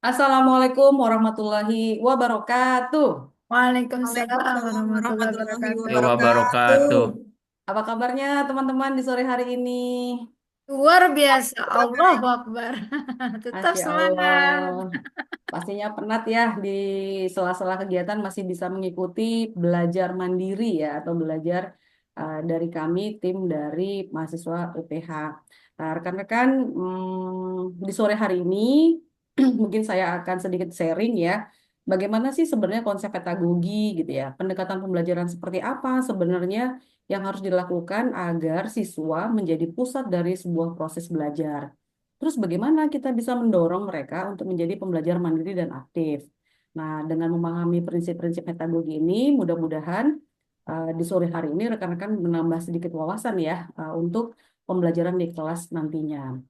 Assalamualaikum warahmatullahi wabarakatuh. Waalaikumsalam Waalaikumsalam warahmatullahi warahmatullahi wabarakatuh. wabarakatuh. Wabarakatuh. Apa kabarnya teman-teman di sore hari ini? Luar biasa, Allahu Akbar. Tetap Masya semangat. Allah. Pastinya penat ya di sela-sela kegiatan masih bisa mengikuti belajar mandiri ya atau belajar dari kami tim dari mahasiswa UPH. Nah, rekan-rekan, di sore hari ini mungkin saya akan sedikit sharing ya. Bagaimana sih sebenarnya konsep pedagogi gitu ya? Pendekatan pembelajaran seperti apa sebenarnya yang harus dilakukan agar siswa menjadi pusat dari sebuah proses belajar. Terus bagaimana kita bisa mendorong mereka untuk menjadi pembelajar mandiri dan aktif. Nah, dengan memahami prinsip-prinsip pedagogi ini, mudah-mudahan di sore hari ini rekan-rekan menambah sedikit wawasan ya untuk pembelajaran di kelas nantinya.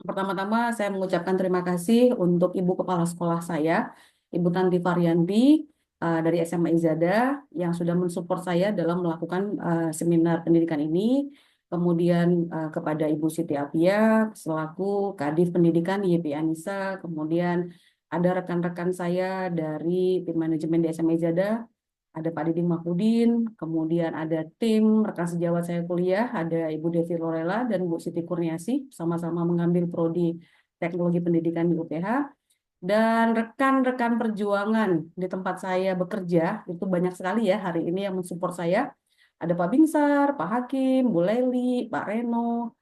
Pertama-tama saya mengucapkan terima kasih untuk Ibu Kepala Sekolah saya, Ibu Tanti Varianti dari SMA Izada yang sudah mensupport saya dalam melakukan seminar pendidikan ini. Kemudian kepada Ibu Siti Apia selaku Kadif Pendidikan YP Anissa. Kemudian ada rekan-rekan saya dari tim manajemen di SMA Izada, ada Pak Didi Mahmudin, kemudian ada tim rekan sejawat saya kuliah, ada Ibu Devi Lorela dan Bu Siti Kurniasi, sama-sama mengambil prodi Teknologi Pendidikan di UPH, dan rekan-rekan perjuangan di tempat saya bekerja, itu banyak sekali ya hari ini yang mensupport saya. Ada Pak Binsar, Pak Hakim, Bu Leli, Pak Reno,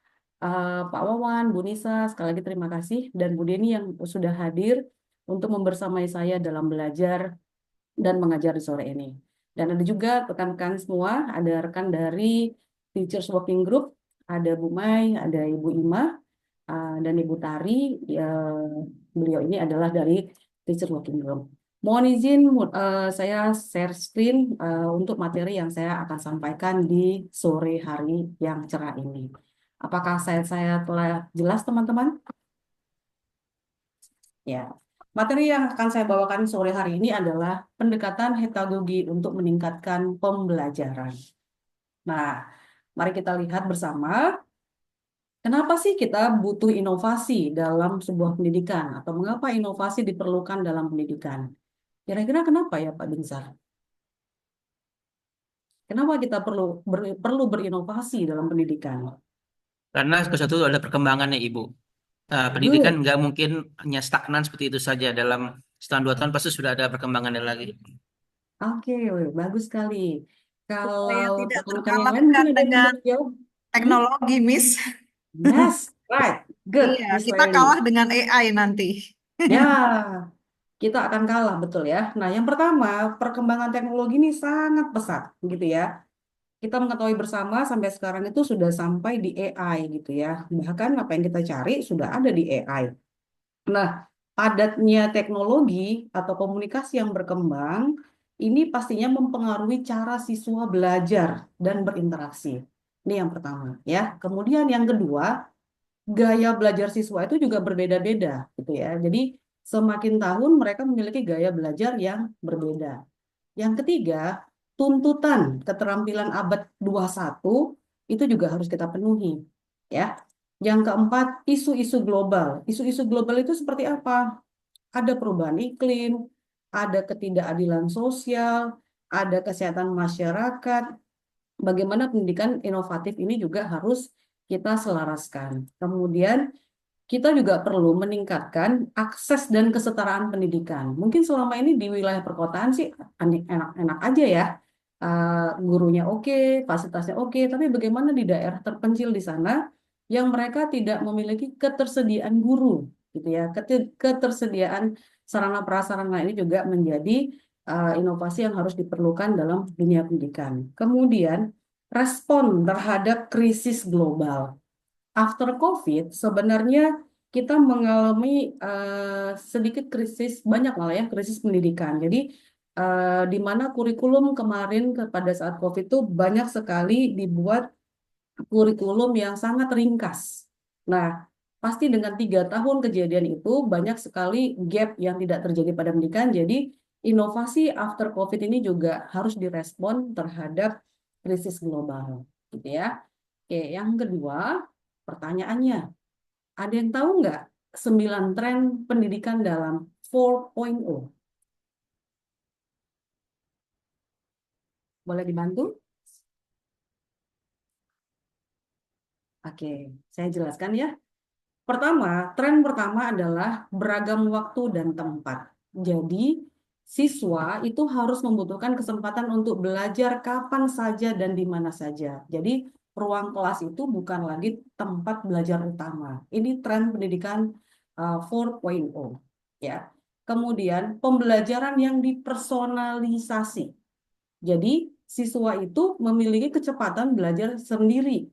Pak Wawan, Bu Nisa, sekali lagi terima kasih, dan Bu Deni yang sudah hadir untuk membersamai saya dalam belajar dan mengajar di sore ini. Dan ada juga rekan-rekan semua, ada rekan dari Teachers Working Group, ada Bu Mai, ada Ibu Ima, dan Ibu Tari. Beliau ini adalah dari Teachers Working Group. Mohon izin, saya share screen untuk materi yang saya akan sampaikan di sore hari yang cerah ini. Apakah saya telah jelas, teman-teman? Ya, materi yang akan saya bawakan sore hari ini adalah pendekatan pedagogi untuk meningkatkan pembelajaran. Nah, mari kita lihat bersama, kenapa sih kita butuh inovasi dalam sebuah pendidikan atau mengapa inovasi diperlukan dalam pendidikan? Kira-kira kenapa ya Pak Binsar? Kenapa kita perlu berinovasi dalam pendidikan? Karena satu ada perkembangannya, Ibu. Pendidikan Good. nggak mungkin hanya stagnan seperti itu saja. Dalam setahun 2 tahun pasti sudah ada perkembangannya lagi. Oke, bagus sekali. Supaya Kalau tidak rekan-rekan yang lain terkalahkan mungkin ada yang mau dengan jawab. Hmm? teknologi, Miss. Yes, right. Good, Iya, Miss kita kalah Lely. dengan AI nanti. Ya, kita akan kalah, betul ya. Nah, yang pertama, perkembangan teknologi ini sangat pesat, gitu ya. Kita mengetahui bersama sampai sekarang itu sudah sampai di AI, gitu ya. Bahkan apa yang kita cari sudah ada di AI. Nah, padatnya teknologi atau komunikasi yang berkembang, ini pastinya mempengaruhi cara siswa belajar dan berinteraksi. Ini yang pertama, ya. Kemudian yang kedua, gaya belajar siswa itu juga berbeda-beda gitu ya. Jadi semakin tahun mereka memiliki gaya belajar yang berbeda. Yang ketiga, tuntutan keterampilan abad 21 itu juga harus kita penuhi ya. Yang keempat, isu-isu global. Isu-isu global itu seperti apa? Ada perubahan iklim, ada ketidakadilan sosial, ada kesehatan masyarakat. Bagaimana pendidikan inovatif ini juga harus kita selaraskan. Kemudian kita juga perlu meningkatkan akses dan kesetaraan pendidikan. Mungkin selama ini di wilayah perkotaan sih enak-enak aja ya. Gurunya oke, fasilitasnya oke, tapi bagaimana di daerah terpencil di sana yang mereka tidak memiliki ketersediaan guru, gitu ya. Ketersediaan sarana prasarana ini juga menjadi inovasi yang harus diperlukan dalam dunia pendidikan. Kemudian, respon terhadap krisis global. After COVID, sebenarnya kita mengalami sedikit krisis, banyak malah ya, krisis pendidikan. Jadi, di mana kurikulum kemarin pada saat COVID itu banyak sekali dibuat kurikulum yang sangat ringkas. Nah, pasti dengan 3 tahun kejadian itu banyak sekali gap yang tidak terjadi pada pendidikan. Jadi, inovasi after COVID ini juga harus direspon terhadap krisis global, gitu ya. Oke, yang kedua, pertanyaannya, ada yang tahu nggak 9 tren pendidikan dalam 4.0. Boleh dibantu? Oke, saya jelaskan ya. Pertama, tren pertama adalah beragam waktu dan tempat. Jadi, siswa itu harus membutuhkan kesempatan untuk belajar kapan saja dan di mana saja. Jadi, ruang kelas itu bukan lagi tempat belajar utama. Ini tren pendidikan 4.0 ya. Kemudian, pembelajaran yang dipersonalisasi. Jadi, siswa itu memiliki kecepatan belajar sendiri.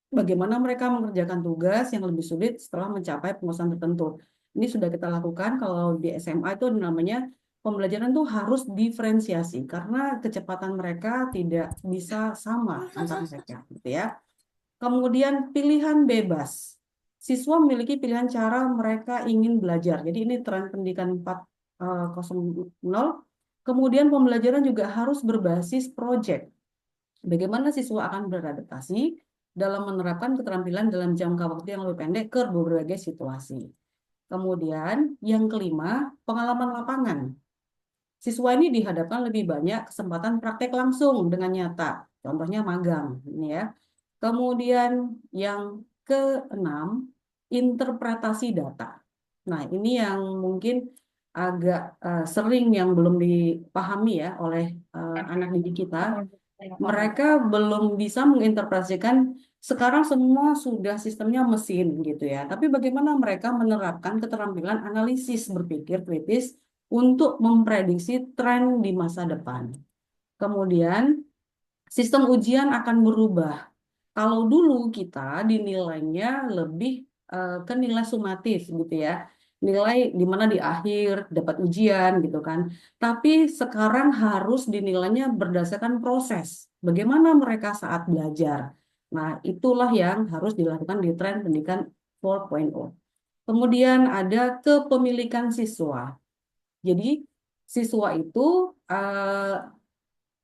Bagaimana mereka mengerjakan tugas yang lebih sulit setelah mencapai penguasaan tertentu. Ini sudah kita lakukan kalau di SMA itu namanya pembelajaran tuh harus diferensiasi karena kecepatan mereka tidak bisa sama antar mereka, gitu ya. Kemudian pilihan bebas. Siswa memiliki pilihan cara mereka ingin belajar. Jadi ini tren pendidikan 4.0. Kemudian pembelajaran juga harus berbasis proyek. Bagaimana siswa akan beradaptasi dalam menerapkan keterampilan dalam jangka waktu yang lebih pendek ke berbagai situasi. Kemudian yang kelima, pengalaman lapangan. Siswa ini dihadapkan lebih banyak kesempatan praktek langsung dengan nyata. Contohnya magang, ini ya. Kemudian yang keenam, interpretasi data. Nah, ini yang mungkin agak sering yang belum dipahami ya oleh anak didik kita. Mereka belum bisa menginterpretasikan sekarang semua sudah sistemnya mesin gitu ya. Tapi bagaimana mereka menerapkan keterampilan analisis berpikir kritis untuk memprediksi tren di masa depan. Kemudian sistem ujian akan berubah. Kalau dulu kita dinilainya lebih ke nilai sumatif gitu ya. Nilai di mana di akhir dapat ujian gitu kan. Tapi sekarang harus dinilainya berdasarkan proses. Bagaimana mereka saat belajar. Nah, itulah yang harus dilakukan di tren pendidikan 4.0. Kemudian ada kepemilikan siswa. Jadi siswa itu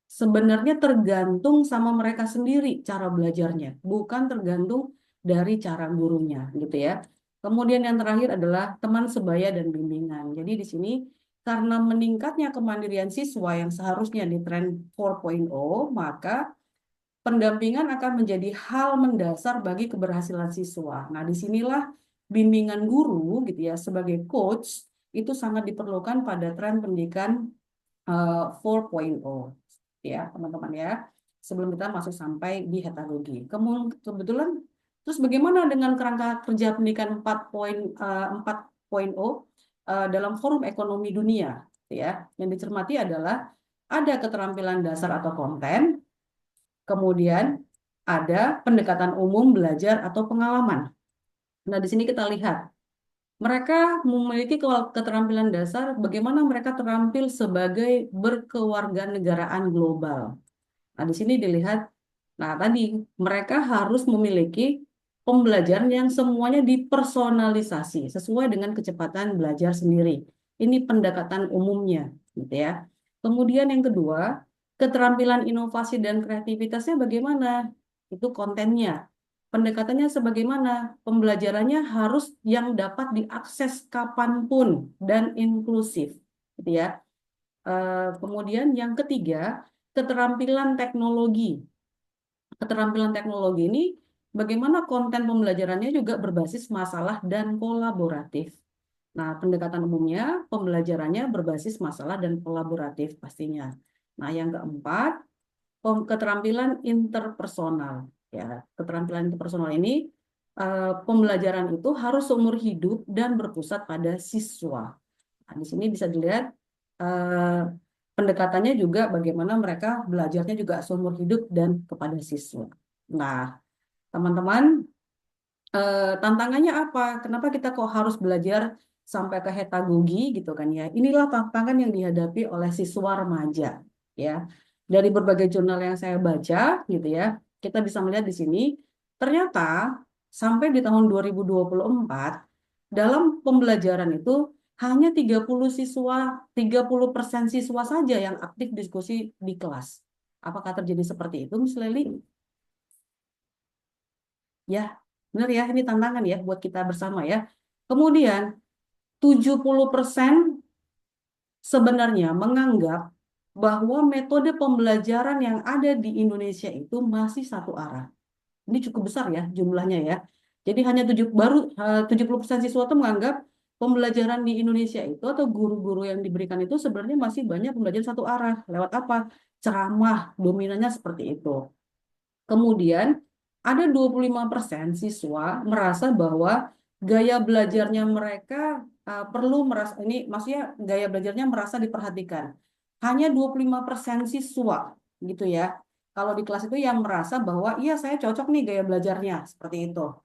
sebenarnya tergantung sama mereka sendiri cara belajarnya, bukan tergantung dari cara gurunya, gitu ya. Kemudian yang terakhir adalah teman sebaya dan bimbingan. Jadi di sini karena meningkatnya kemandirian siswa yang seharusnya di tren 4.0, maka pendampingan akan menjadi hal mendasar bagi keberhasilan siswa. Nah, disinilah bimbingan guru, gitu ya, sebagai coach itu sangat diperlukan pada tren pendidikan 4.0 ya teman-teman ya, sebelum kita masuk sampai di heterogi. Kebetulan terus bagaimana dengan kerangka kerja pendidikan 4.0 dalam forum ekonomi dunia ya, yang dicermati adalah ada keterampilan dasar atau konten, kemudian ada pendekatan umum belajar atau pengalaman. Nah, di sini kita lihat mereka memiliki keterampilan dasar bagaimana mereka terampil sebagai berkewarganegaraan global. Nah, di sini dilihat, nah tadi mereka harus memiliki pembelajaran yang semuanya dipersonalisasi sesuai dengan kecepatan belajar sendiri. Ini pendekatan umumnya, gitu ya. Kemudian yang kedua, keterampilan inovasi dan kreativitasnya bagaimana? Itu kontennya. Pendekatannya sebagaimana? Pembelajarannya harus yang dapat diakses kapanpun dan inklusif, gitu ya. Kemudian yang ketiga, keterampilan teknologi. Keterampilan teknologi ini bagaimana konten pembelajarannya juga berbasis masalah dan kolaboratif. Nah, pendekatan umumnya pembelajarannya berbasis masalah dan kolaboratif pastinya. Nah, yang keempat, keterampilan interpersonal. Ya, keterampilan interpersonal ini pembelajaran itu harus seumur hidup dan berpusat pada siswa. Nah, di sini bisa dilihat pendekatannya juga bagaimana mereka belajarnya juga seumur hidup dan kepada siswa. Nah, teman-teman, tantangannya apa? Kenapa kita kok harus belajar sampai ke heterogi gitu kan ya? Inilah tantangan yang dihadapi oleh siswa remaja ya. Dari berbagai jurnal yang saya baca gitu ya, kita bisa melihat di sini ternyata sampai di tahun 2024 dalam pembelajaran itu hanya 30% siswa saja yang aktif diskusi di kelas. Apakah terjadi seperti itu, Miss Leli? Ya, benar ya, ini tantangan ya buat kita bersama ya. Kemudian, 70% sebenarnya menganggap bahwa metode pembelajaran yang ada di Indonesia itu masih satu arah. Ini cukup besar ya jumlahnya ya. Jadi hanya 70% siswa itu menganggap pembelajaran di Indonesia itu atau guru-guru yang diberikan itu sebenarnya masih banyak pembelajaran satu arah. Lewat apa? Ceramah, dominannya seperti itu. Kemudian ada 25% siswa merasa bahwa gaya belajarnya mereka perlu merasa ini maksudnya gaya belajarnya merasa diperhatikan. Hanya 25% siswa gitu ya. Kalau di kelas itu yang merasa bahwa iya saya cocok nih gaya belajarnya seperti itu.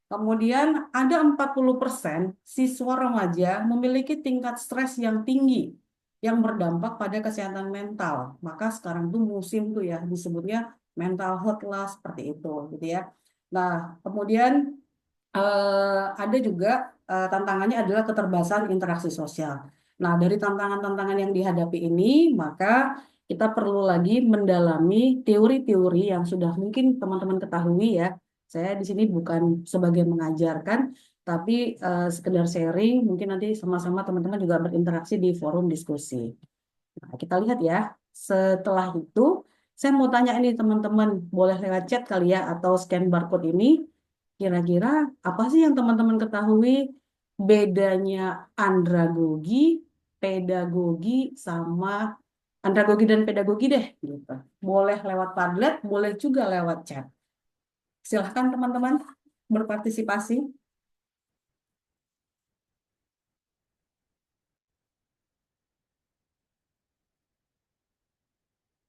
Kemudian ada 40% siswa remaja memiliki tingkat stres yang tinggi yang berdampak pada kesehatan mental. Maka sekarang tuh musim tuh ya disebutnya mental health lah seperti itu gitu ya. Nah, kemudian ada juga tantangannya adalah keterbatasan interaksi sosial. Nah, dari tantangan-tantangan yang dihadapi ini, maka kita perlu lagi mendalami teori-teori yang sudah mungkin teman-teman ketahui ya. Saya di sini bukan sebagai mengajarkan, tapi sekedar sharing, mungkin nanti sama-sama teman-teman juga berinteraksi di forum diskusi. Nah, kita lihat ya. Setelah itu, saya mau tanya ini teman-teman, boleh lewat chat kali ya, atau scan barcode ini. Kira-kira apa sih yang teman-teman ketahui bedanya andragogi, pedagogi, sama andragogi dan pedagogi deh, gitu. Boleh lewat Padlet, boleh juga lewat chat. Silahkan teman-teman berpartisipasi.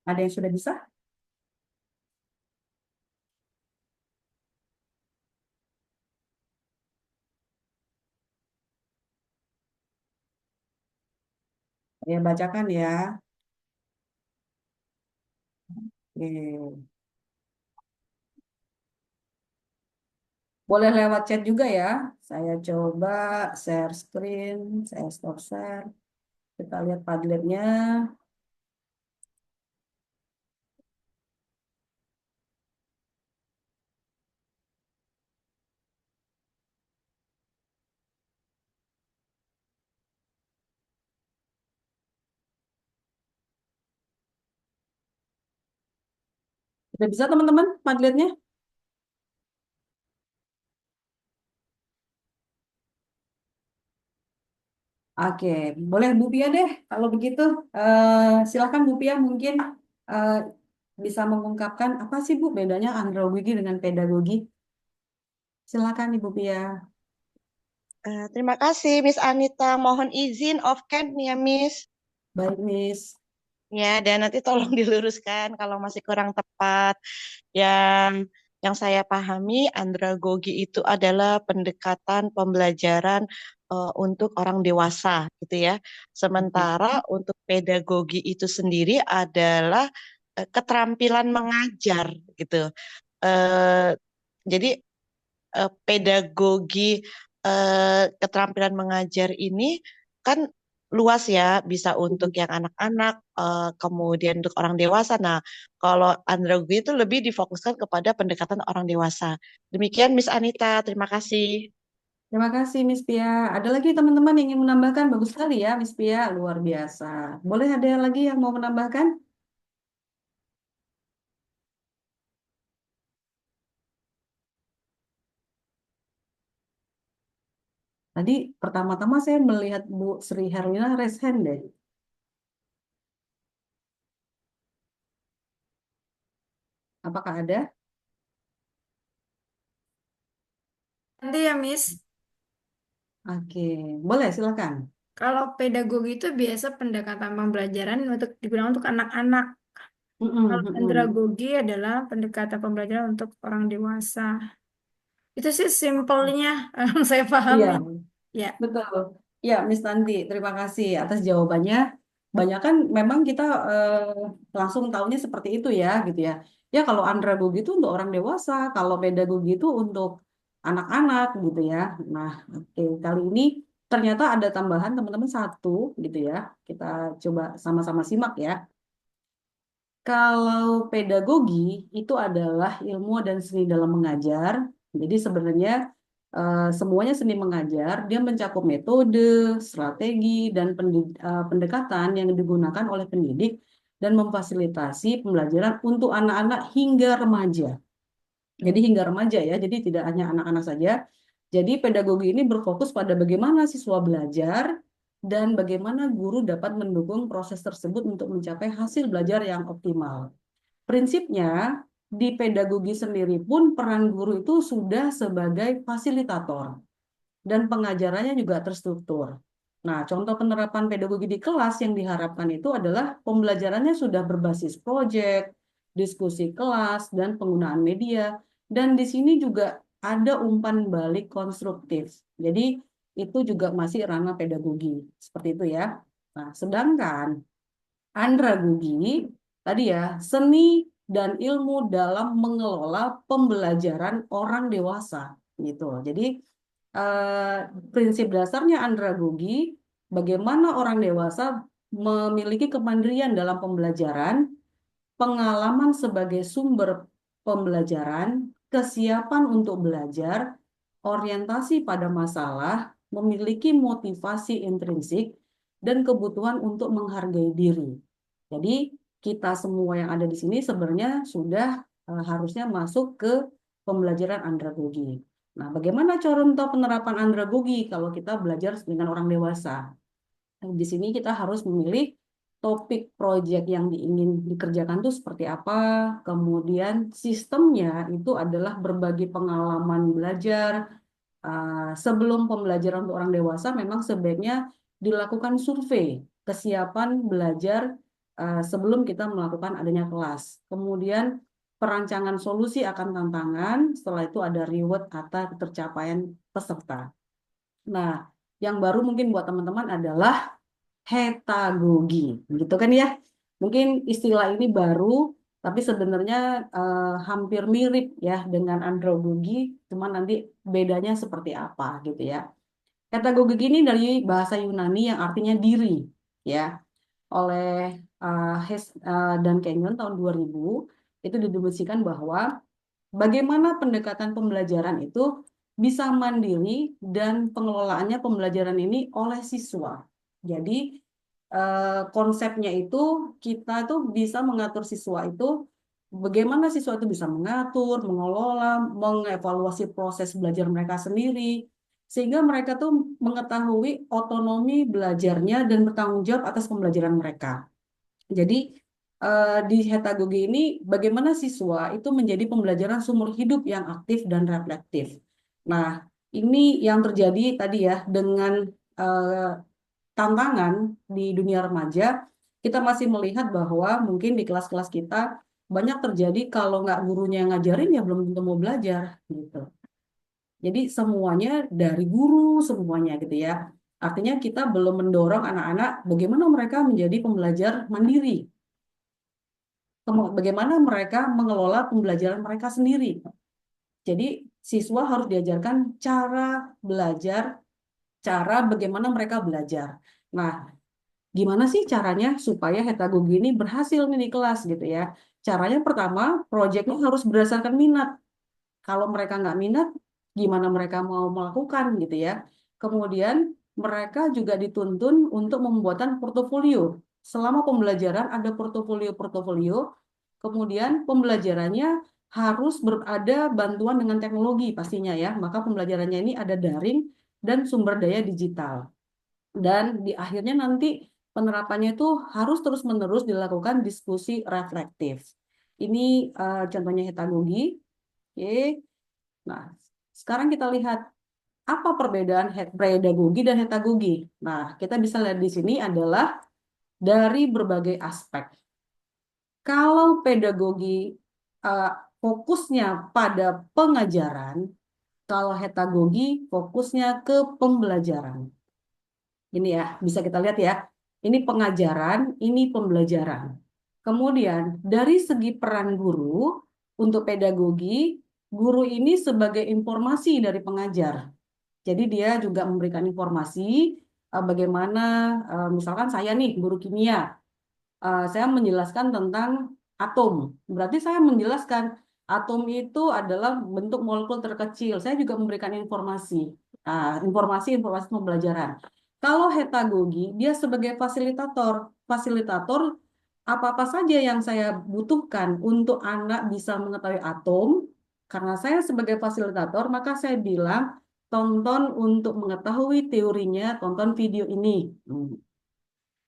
Ada yang sudah bisa? Ya, bacakan ya. Oke. Boleh lewat chat juga ya. Saya coba share screen, saya stop share. Kita lihat Padletnya. Sudah bisa teman-teman Padletnya? Oke, boleh Bu Pia deh. Kalau begitu, silakan Bu Pia mungkin eh, bisa mengungkapkan apa sih Bu bedanya andragogi dengan pedagogi? Silakan Ibu Pia. Terima kasih, Miss Anita. Mohon izin off-cam ya, Miss. Baik, Miss. Ya, dan nanti tolong diluruskan kalau masih kurang tepat. Yang saya pahami, andragogi itu adalah pendekatan pembelajaran untuk orang dewasa, gitu ya. Sementara untuk pedagogi itu sendiri adalah keterampilan mengajar, gitu. Eh, jadi pedagogi keterampilan mengajar ini kan luas ya, bisa untuk yang anak-anak, kemudian untuk orang dewasa. Nah, kalau andragogi itu lebih difokuskan kepada pendekatan orang dewasa. Demikian Miss Anita, terima kasih. Terima kasih Miss Pia. Ada lagi teman-teman yang ingin menambahkan? Bagus sekali ya Miss Pia, luar biasa. Boleh ada lagi yang mau menambahkan? Tadi pertama-tama saya melihat Bu Sri Herlina raise hand deh. Apakah ada? Nanti ya, Miss. Oke, boleh silakan. Kalau pedagogi itu biasa pendekatan pembelajaran untuk digunakan untuk anak-anak. Kalau andragogi adalah pendekatan pembelajaran untuk orang dewasa. Itu sih simpelnya yang saya Iya, pahami. Ya. betul. Ya, Miss Tanti, terima kasih atas jawabannya. Banyak kan memang kita langsung tahunya seperti itu ya, gitu ya. Ya, kalau andragogi itu untuk orang dewasa, kalau pedagogi itu untuk anak-anak, gitu ya. Nah, oke, kali ini ternyata ada tambahan teman-teman satu, gitu ya. Kita coba sama-sama simak ya. Kalau pedagogi itu adalah ilmu dan seni dalam mengajar. Jadi sebenarnya semuanya seni mengajar, dia mencakup metode, strategi, dan pendekatan yang digunakan oleh pendidik dan memfasilitasi pembelajaran untuk anak-anak hingga remaja. Jadi hingga remaja ya, jadi tidak hanya anak-anak saja. Jadi pedagogi ini berfokus pada bagaimana siswa belajar dan bagaimana guru dapat mendukung proses tersebut untuk mencapai hasil belajar yang optimal. Prinsipnya, di pedagogi sendiri pun peran guru itu sudah sebagai fasilitator dan pengajarannya juga terstruktur. Nah, contoh penerapan pedagogi di kelas yang diharapkan itu adalah pembelajarannya sudah berbasis proyek, diskusi kelas, dan penggunaan media. Dan di sini juga ada umpan balik konstruktif. Jadi, itu juga masih ranah pedagogi. Seperti itu ya. Nah, sedangkan andragogi tadi ya, seni dan ilmu dalam mengelola pembelajaran orang dewasa gitu. Jadi eh, prinsip dasarnya andragogi bagaimana orang dewasa memiliki kemandirian dalam pembelajaran, pengalaman sebagai sumber pembelajaran, kesiapan untuk belajar, orientasi pada masalah, memiliki motivasi intrinsik, dan kebutuhan untuk menghargai diri. Jadi kita semua yang ada di sini sebenarnya sudah harusnya masuk ke pembelajaran andragogi. Nah, bagaimana contoh penerapan andragogi kalau kita belajar dengan orang dewasa? Di sini kita harus memilih topik proyek yang ingin dikerjakan itu seperti apa, kemudian sistemnya itu adalah berbagi pengalaman belajar. Sebelum pembelajaran untuk orang dewasa memang sebaiknya dilakukan survei kesiapan belajar sebelum kita melakukan adanya kelas. Kemudian perancangan solusi akan tantangan, setelah itu ada reward atas tercapaian peserta. Nah, yang baru mungkin buat teman-teman adalah hetagogi, gitu kan ya? Mungkin istilah ini baru, tapi sebenarnya hampir mirip ya dengan andragogi, cuman nanti bedanya seperti apa gitu ya. Hetagogi ini dari bahasa Yunani yang artinya diri, ya. Oleh dan Kenyon tahun 2000 itu didefinisikan bahwa bagaimana pendekatan pembelajaran itu bisa mandiri dan pengelolaannya pembelajaran ini oleh siswa. Jadi konsepnya itu kita tuh bisa mengatur siswa itu bagaimana siswa itu bisa mengatur, mengelola, mengevaluasi proses belajar mereka sendiri sehingga mereka tuh mengetahui otonomi belajarnya dan bertanggung jawab atas pembelajaran mereka. Jadi di hetagogi ini bagaimana siswa itu menjadi pembelajaran sumber hidup yang aktif dan reflektif. Nah, ini yang terjadi tadi ya dengan eh, tantangan di dunia remaja, kita masih melihat bahwa mungkin di kelas-kelas kita banyak terjadi kalau nggak gurunya yang ngajarin ya belum tentu mau belajar gitu. Jadi semuanya dari guru semuanya gitu ya. Artinya kita belum mendorong anak-anak bagaimana mereka menjadi pembelajar mandiri, bagaimana mereka mengelola pembelajaran mereka sendiri. Jadi siswa harus diajarkan cara belajar, cara bagaimana mereka belajar. Nah, gimana sih caranya supaya hetagogi ini berhasil nih di kelas gitu ya? Caranya pertama, proyeknya harus berdasarkan minat. Kalau mereka nggak minat, gimana mereka mau melakukan gitu ya? Kemudian mereka juga dituntun untuk membuatan portofolio. Selama pembelajaran ada portofolio-portofolio, kemudian pembelajarannya harus berada bantuan dengan teknologi pastinya ya. Maka pembelajarannya ini ada daring dan sumber daya digital. Dan di akhirnya nanti penerapannya itu harus terus-menerus dilakukan diskusi reflektif. Ini contohnya hetagogi. Oke. Nah, sekarang kita lihat apa perbedaan pedagogi dan hetagogi. Nah, kita bisa lihat di sini adalah dari berbagai aspek. Kalau pedagogi uh, fokusnya pada pengajaran, kalau hetagogi fokusnya ke pembelajaran. Ini ya, bisa kita lihat ya. Ini pengajaran, ini pembelajaran. Kemudian, dari segi peran guru, untuk pedagogi, guru ini sebagai informasi dari pengajar. Jadi dia juga memberikan informasi bagaimana, misalkan saya nih, guru kimia, saya menjelaskan tentang atom. Berarti saya menjelaskan Atom itu adalah bentuk molekul terkecil. Saya juga memberikan informasi pembelajaran. Kalau hetagogi, dia sebagai fasilitator. Fasilitator apa-apa saja yang saya butuhkan untuk anak bisa mengetahui atom. Karena saya sebagai fasilitator, maka saya bilang, tonton untuk mengetahui teorinya, tonton video ini.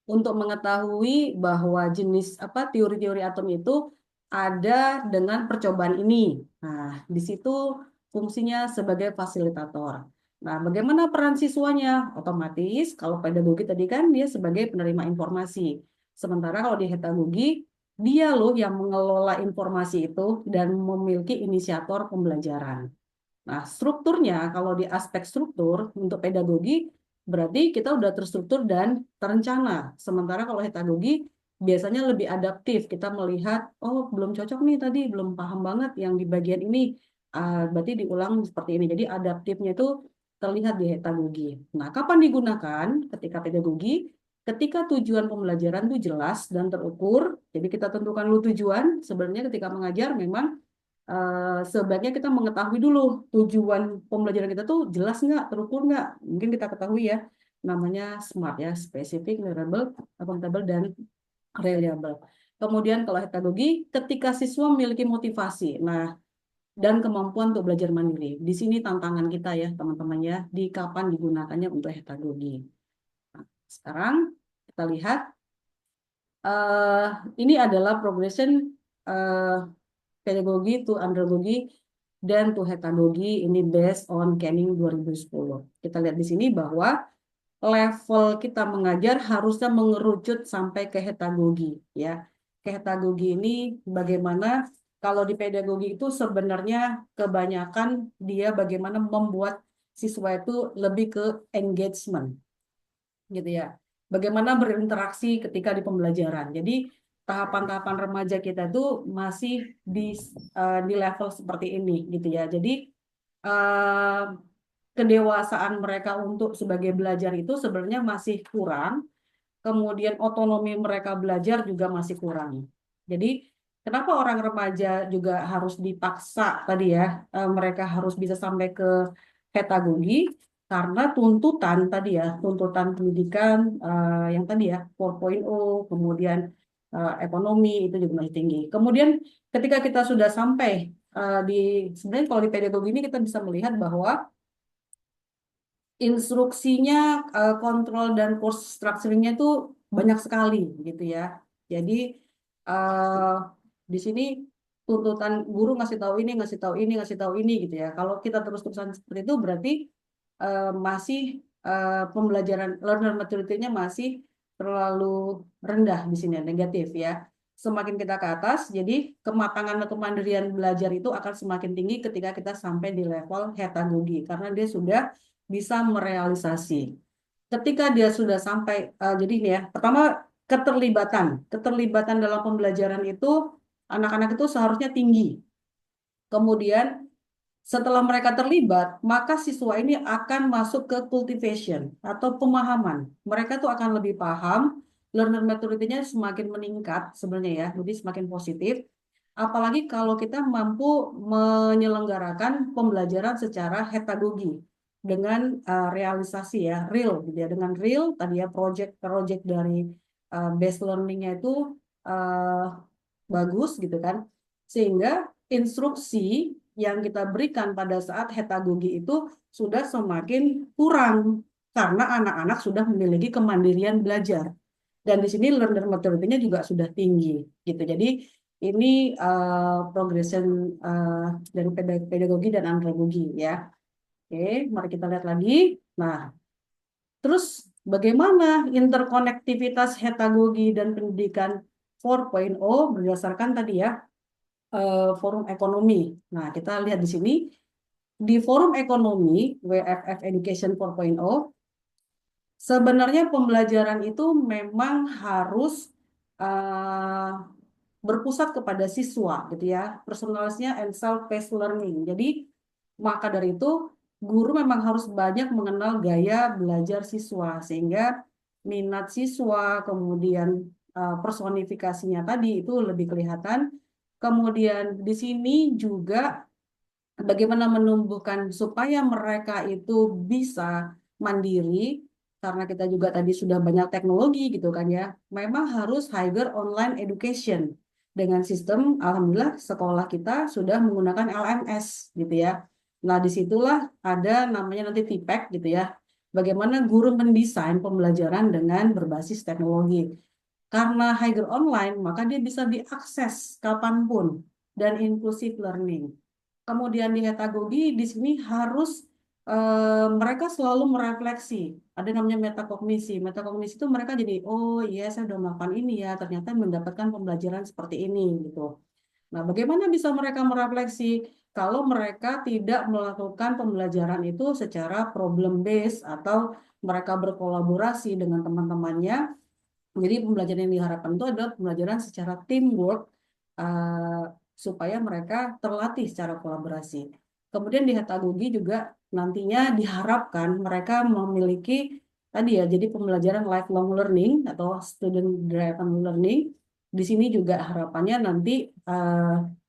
Untuk mengetahui bahwa jenis apa teori-teori atom itu ada dengan percobaan ini. Nah, di situ fungsinya sebagai fasilitator. Nah, bagaimana peran siswanya? Otomatis kalau pedagogi tadi kan dia sebagai penerima informasi. Sementara kalau di hetagogi, dia loh yang mengelola informasi itu dan memiliki inisiator pembelajaran. Nah, strukturnya, kalau di aspek struktur untuk pedagogi, berarti kita udah terstruktur dan terencana. Sementara kalau hetagogi, biasanya lebih adaptif. Kita melihat, oh belum cocok nih tadi, belum paham banget yang di bagian ini. Berarti diulang seperti ini. Jadi adaptifnya itu terlihat di hetagogi. Nah, kapan digunakan ketika pedagogi? Ketika tujuan pembelajaran itu jelas dan terukur. Jadi kita tentukan dulu tujuan. Sebenarnya ketika mengajar memang sebaiknya kita mengetahui dulu tujuan pembelajaran kita tuh jelas nggak, terukur nggak. Mungkin kita ketahui ya, namanya SMART ya, Specific, Measurable, Accountable, dan Reliable. Kemudian kalau hetagogi, ketika siswa memiliki motivasi, nah dan kemampuan untuk belajar mandiri. Di sini tantangan kita ya teman-teman ya, di kapan digunakannya untuk hetagogi. Nah, sekarang kita lihat, eh ini adalah progression eh pedagogi to andragogi dan to hetagogi ini based on Canning 2010. Kita lihat di sini bahwa level kita mengajar harusnya mengerucut sampai ke hetagogi ya. Ke hetagogi ini bagaimana kalau di pedagogi itu sebenarnya kebanyakan dia bagaimana membuat siswa itu lebih ke engagement gitu ya. Bagaimana berinteraksi ketika di pembelajaran. Jadi tahapan-tahapan remaja kita tuh masih di di level seperti ini gitu ya. Jadi eh, kedewasaan mereka untuk sebagai belajar itu sebenarnya masih kurang. Kemudian otonomi mereka belajar juga masih kurang. Jadi kenapa orang remaja juga harus dipaksa tadi ya, mereka harus bisa sampai ke pedagogi karena tuntutan tadi ya, tuntutan pendidikan yang tadi ya 4.0, kemudian ekonomi itu juga masih tinggi. Kemudian ketika kita sudah sampai di sebenarnya kalau di pedagogi ini kita bisa melihat bahwa instruksinya, kontrol dan course structuring-nya itu banyak sekali gitu ya. Jadi eh, di sini tuntutan guru ngasih tahu ini, ngasih tahu ini, ngasih tahu ini gitu ya. Kalau kita terus-terusan seperti itu berarti masih pembelajaran learner maturity-nya masih terlalu rendah di sini, negatif ya. Semakin kita ke atas, jadi kematangan atau kemandirian belajar itu akan semakin tinggi ketika kita sampai di level hetagogi karena dia sudah bisa merealisasi. Ketika dia sudah sampai, jadi ini ya, pertama keterlibatan dalam pembelajaran itu anak-anak itu seharusnya tinggi. Kemudian setelah mereka terlibat, maka siswa ini akan masuk ke cultivation atau pemahaman. Mereka tuh akan lebih paham, learner maturity-nya semakin meningkat sebenarnya ya, jadi semakin positif. Apalagi kalau kita mampu menyelenggarakan pembelajaran secara hetagogi dengan realisasi ya, real gitu ya. Dengan real tadi ya project dari base learning-nya itu uh, bagus gitu kan. Sehingga instruksi yang kita berikan pada saat hetagogi itu sudah semakin kurang karena anak-anak sudah memiliki kemandirian belajar. Dan di sini learner maturity-nya juga sudah tinggi gitu. Jadi ini progression dari pedagogi dan andragogi ya. Oke, mari kita lihat lagi. Nah, terus bagaimana interkonektivitas hetagogi dan pendidikan 4.0 berdasarkan tadi ya forum ekonomi. Nah, kita lihat di sini di forum ekonomi WFF Education 4.0 sebenarnya pembelajaran itu memang harus uh, berpusat kepada siswa gitu ya, personalisnya and self-paced learning. Jadi maka dari itu guru memang harus banyak mengenal gaya belajar siswa sehingga minat siswa kemudian personifikasinya tadi itu lebih kelihatan Kemudian di sini juga bagaimana menumbuhkan supaya mereka itu bisa mandiri, karena kita juga tadi sudah banyak teknologi gitu kan ya, memang harus higher online education. Dengan sistem, alhamdulillah sekolah kita sudah menggunakan LMS gitu ya. Nah, disitulah ada namanya nanti TPEK gitu ya. Bagaimana guru mendesain pembelajaran dengan berbasis teknologi. Karena higher online, maka dia bisa diakses kapanpun dan inclusive learning. Kemudian di heterogogi di sini harus mereka selalu merefleksi. Ada namanya metakognisi. Metakognisi itu mereka jadi, oh iya saya udah melakukan ini ya, ternyata mendapatkan pembelajaran seperti ini gitu. Nah, bagaimana bisa mereka merefleksi kalau mereka tidak melakukan pembelajaran itu secara problem based atau mereka berkolaborasi dengan teman-temannya. Jadi pembelajaran yang diharapkan itu adalah pembelajaran secara teamwork eh, supaya mereka terlatih secara kolaborasi. Kemudian di heterogogi juga nantinya diharapkan mereka memiliki tadi ya, jadi pembelajaran lifelong learning atau student driven learning. Di sini juga harapannya nanti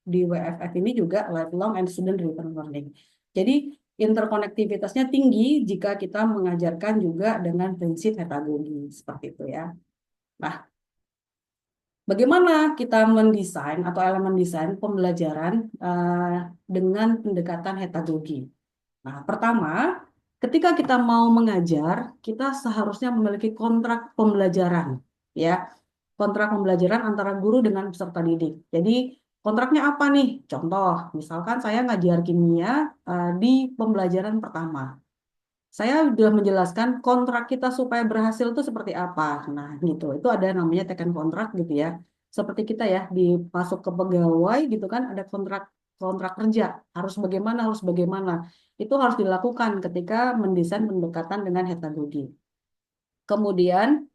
di WFF ini juga lifelong and student driven learning. Jadi interkonektivitasnya tinggi jika kita mengajarkan juga dengan prinsip heterogogi seperti itu ya. Nah, bagaimana kita mendesain atau elemen desain pembelajaran dengan pendekatan heterogogi? Nah, pertama, ketika kita mau mengajar, kita seharusnya memiliki kontrak pembelajaran, ya, kontrak pembelajaran antara guru dengan peserta didik. Jadi, kontraknya apa nih? Contoh, misalkan saya ngajar kimia di pembelajaran pertama. Saya sudah menjelaskan kontrak kita supaya berhasil itu seperti apa. Nah, gitu. Itu ada namanya teken kontrak gitu ya. Seperti kita ya, masuk ke pegawai gitu kan, ada kontrak kontrak kerja. Harus bagaimana. Itu harus dilakukan ketika mendesain pendekatan dengan heterogogi. Kemudian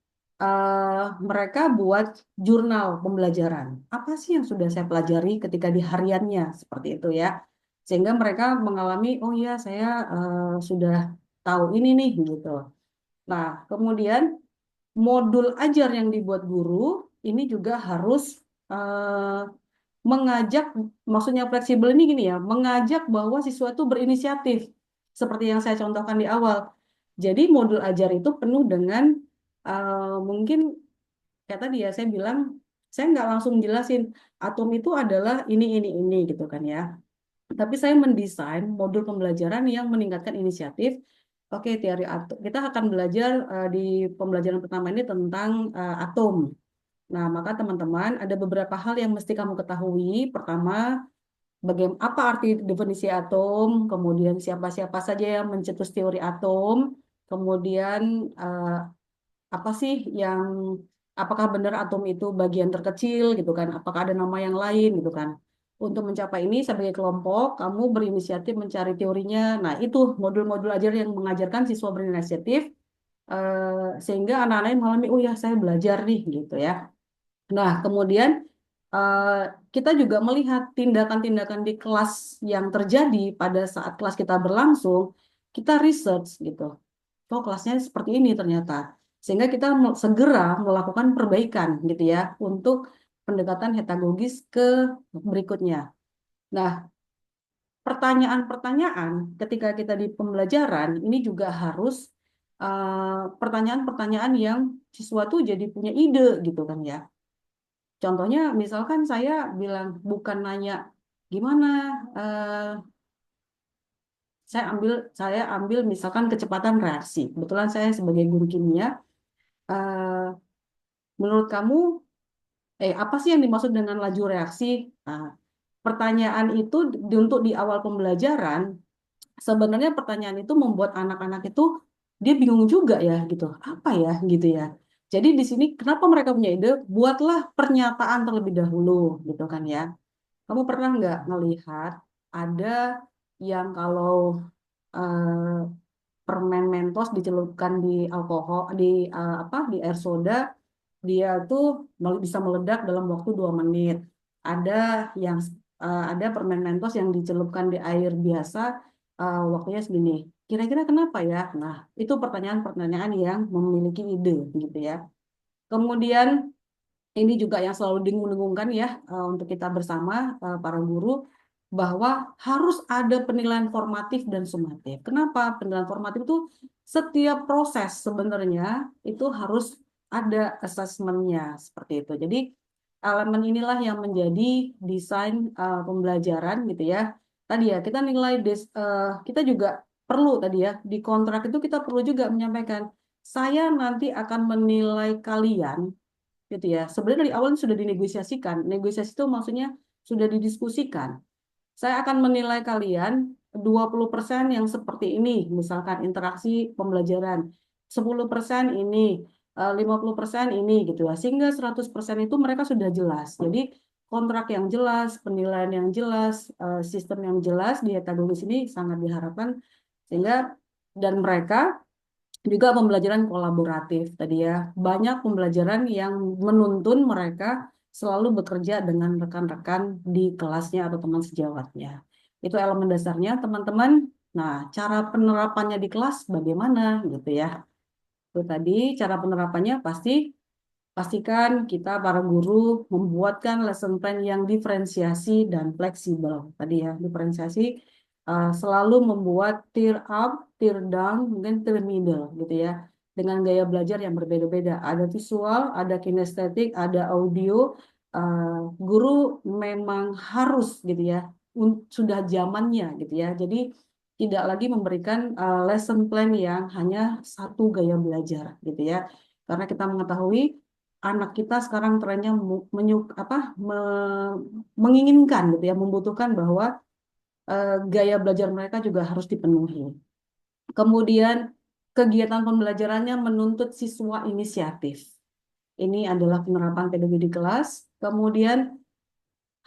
mereka buat jurnal pembelajaran. Apa sih yang sudah saya pelajari ketika di hariannya seperti itu ya. Sehingga mereka mengalami, oh iya saya sudah tahu ini nih gitu. Nah, kemudian modul ajar yang dibuat guru ini juga harus mengajak, maksudnya fleksibel ini gini ya, mengajak bahwa siswa itu berinisiatif, seperti yang saya contohkan di awal. Jadi modul ajar itu penuh dengan mungkin kayak tadi ya saya bilang, saya nggak langsung jelasin atom itu adalah ini gitu kan ya. Tapi saya mendesain modul pembelajaran yang meningkatkan inisiatif. Oke, teori atom. Kita akan belajar di pembelajaran pertama ini tentang atom. Nah, maka teman-teman ada beberapa hal yang mesti kamu ketahui. Pertama, bagaimana apa arti definisi atom, kemudian siapa-siapa saja yang mencetus teori atom, kemudian eh, apa sih yang apakah benar atom itu bagian terkecil gitu kan? Apakah ada nama yang lain gitu kan? Untuk mencapai ini sebagai kelompok, kamu berinisiatif mencari teorinya. Nah, itu modul-modul ajar yang mengajarkan siswa berinisiatif sehingga anak-anaknya mengalami, oh ya saya belajar nih gitu ya. Nah, kemudian eh, kita juga melihat tindakan-tindakan di kelas yang terjadi pada saat kelas kita berlangsung, kita research gitu. Oh, kelasnya seperti ini ternyata. Sehingga kita segera melakukan perbaikan gitu ya untuk pendekatan heterogis ke berikutnya. Nah, pertanyaan-pertanyaan ketika kita di pembelajaran ini juga harus pertanyaan-pertanyaan yang siswa tuh jadi punya ide gitu kan ya. Contohnya misalkan saya bilang bukan nanya gimana eh, saya ambil misalkan kecepatan reaksi. Kebetulan saya sebagai guru kimia, eh, menurut kamu apa sih yang dimaksud dengan laju reaksi? Nah, pertanyaan itu untuk di awal pembelajaran sebenarnya pertanyaan itu membuat anak-anak itu dia bingung juga ya gitu. Apa ya gitu ya. Jadi di sini kenapa mereka punya ide? Buatlah pernyataan terlebih dahulu gitu kan ya. Kamu pernah nggak ngelihat ada yang kalau eh, permen Mentos dicelupkan di alkohol di air soda dia tuh bisa meledak dalam waktu 2 menit. Ada yang ada permen Mentos yang dicelupkan di air biasa waktunya segini. Kira-kira kenapa ya? Nah, itu pertanyaan-pertanyaan yang memiliki ide gitu ya. Kemudian ini juga yang selalu dengung-dengungkan ya untuk kita bersama para guru bahwa harus ada penilaian formatif dan sumatif. Kenapa? Penilaian formatif itu setiap proses sebenarnya itu harus ada asesmennya seperti itu. Jadi elemen inilah yang menjadi desain pembelajaran gitu ya. Tadi ya kita nilai kita juga perlu tadi ya di kontrak itu kita perlu juga menyampaikan saya nanti akan menilai kalian gitu ya. Sebenarnya dari awal sudah dinegosiasikan. Negosiasi itu maksudnya sudah didiskusikan. Saya akan menilai kalian 20% yang seperti ini, misalkan interaksi pembelajaran. 10% ini, 50% ini gitu ya. Sehingga 100% itu mereka sudah jelas. Jadi kontrak yang jelas, penilaian yang jelas, sistem yang jelas di Etagogis ini sangat diharapkan sehingga dan mereka juga pembelajaran kolaboratif tadi ya. Banyak pembelajaran yang menuntun mereka selalu bekerja dengan rekan-rekan di kelasnya atau teman sejawatnya. Itu elemen dasarnya, teman-teman. Nah, cara penerapannya di kelas bagaimana gitu ya. Itu tadi cara penerapannya pastikan kita para guru membuatkan lesson plan yang diferensiasi dan fleksibel. Tadi ya, diferensiasi selalu membuat tier up, tier down, mungkin tier middle gitu ya. Dengan gaya belajar yang berbeda-beda. Ada visual, ada kinestetik, ada audio. Guru memang harus gitu ya, sudah zamannya gitu ya. Jadi tidak lagi memberikan lesson plan yang hanya satu gaya belajar gitu ya. Karena kita mengetahui anak kita sekarang trennya menginginkan gitu ya, membutuhkan bahwa gaya belajar mereka juga harus dipenuhi. Kemudian kegiatan pembelajarannya menuntut siswa inisiatif. Ini adalah penerapan pedagogi di kelas. Kemudian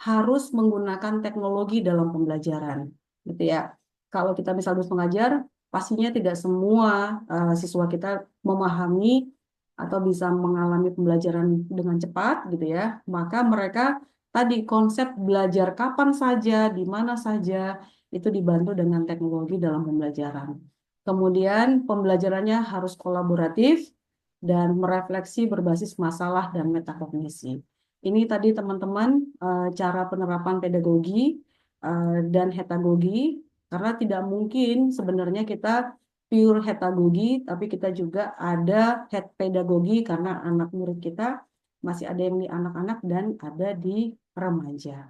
harus menggunakan teknologi dalam pembelajaran, gitu ya. Kalau kita misal harus mengajar, pastinya tidak semua siswa kita memahami atau bisa mengalami pembelajaran dengan cepat, gitu ya. Maka mereka tadi konsep belajar kapan saja, di mana saja, itu dibantu dengan teknologi dalam pembelajaran. Kemudian pembelajarannya harus kolaboratif dan merefleksi berbasis masalah dan metakognisi. Ini tadi teman-teman cara penerapan pedagogi dan hetagogi karena tidak mungkin sebenarnya kita pure hetagogi tapi kita juga ada het pedagogi karena anak murid kita masih ada yang di anak-anak dan ada di remaja.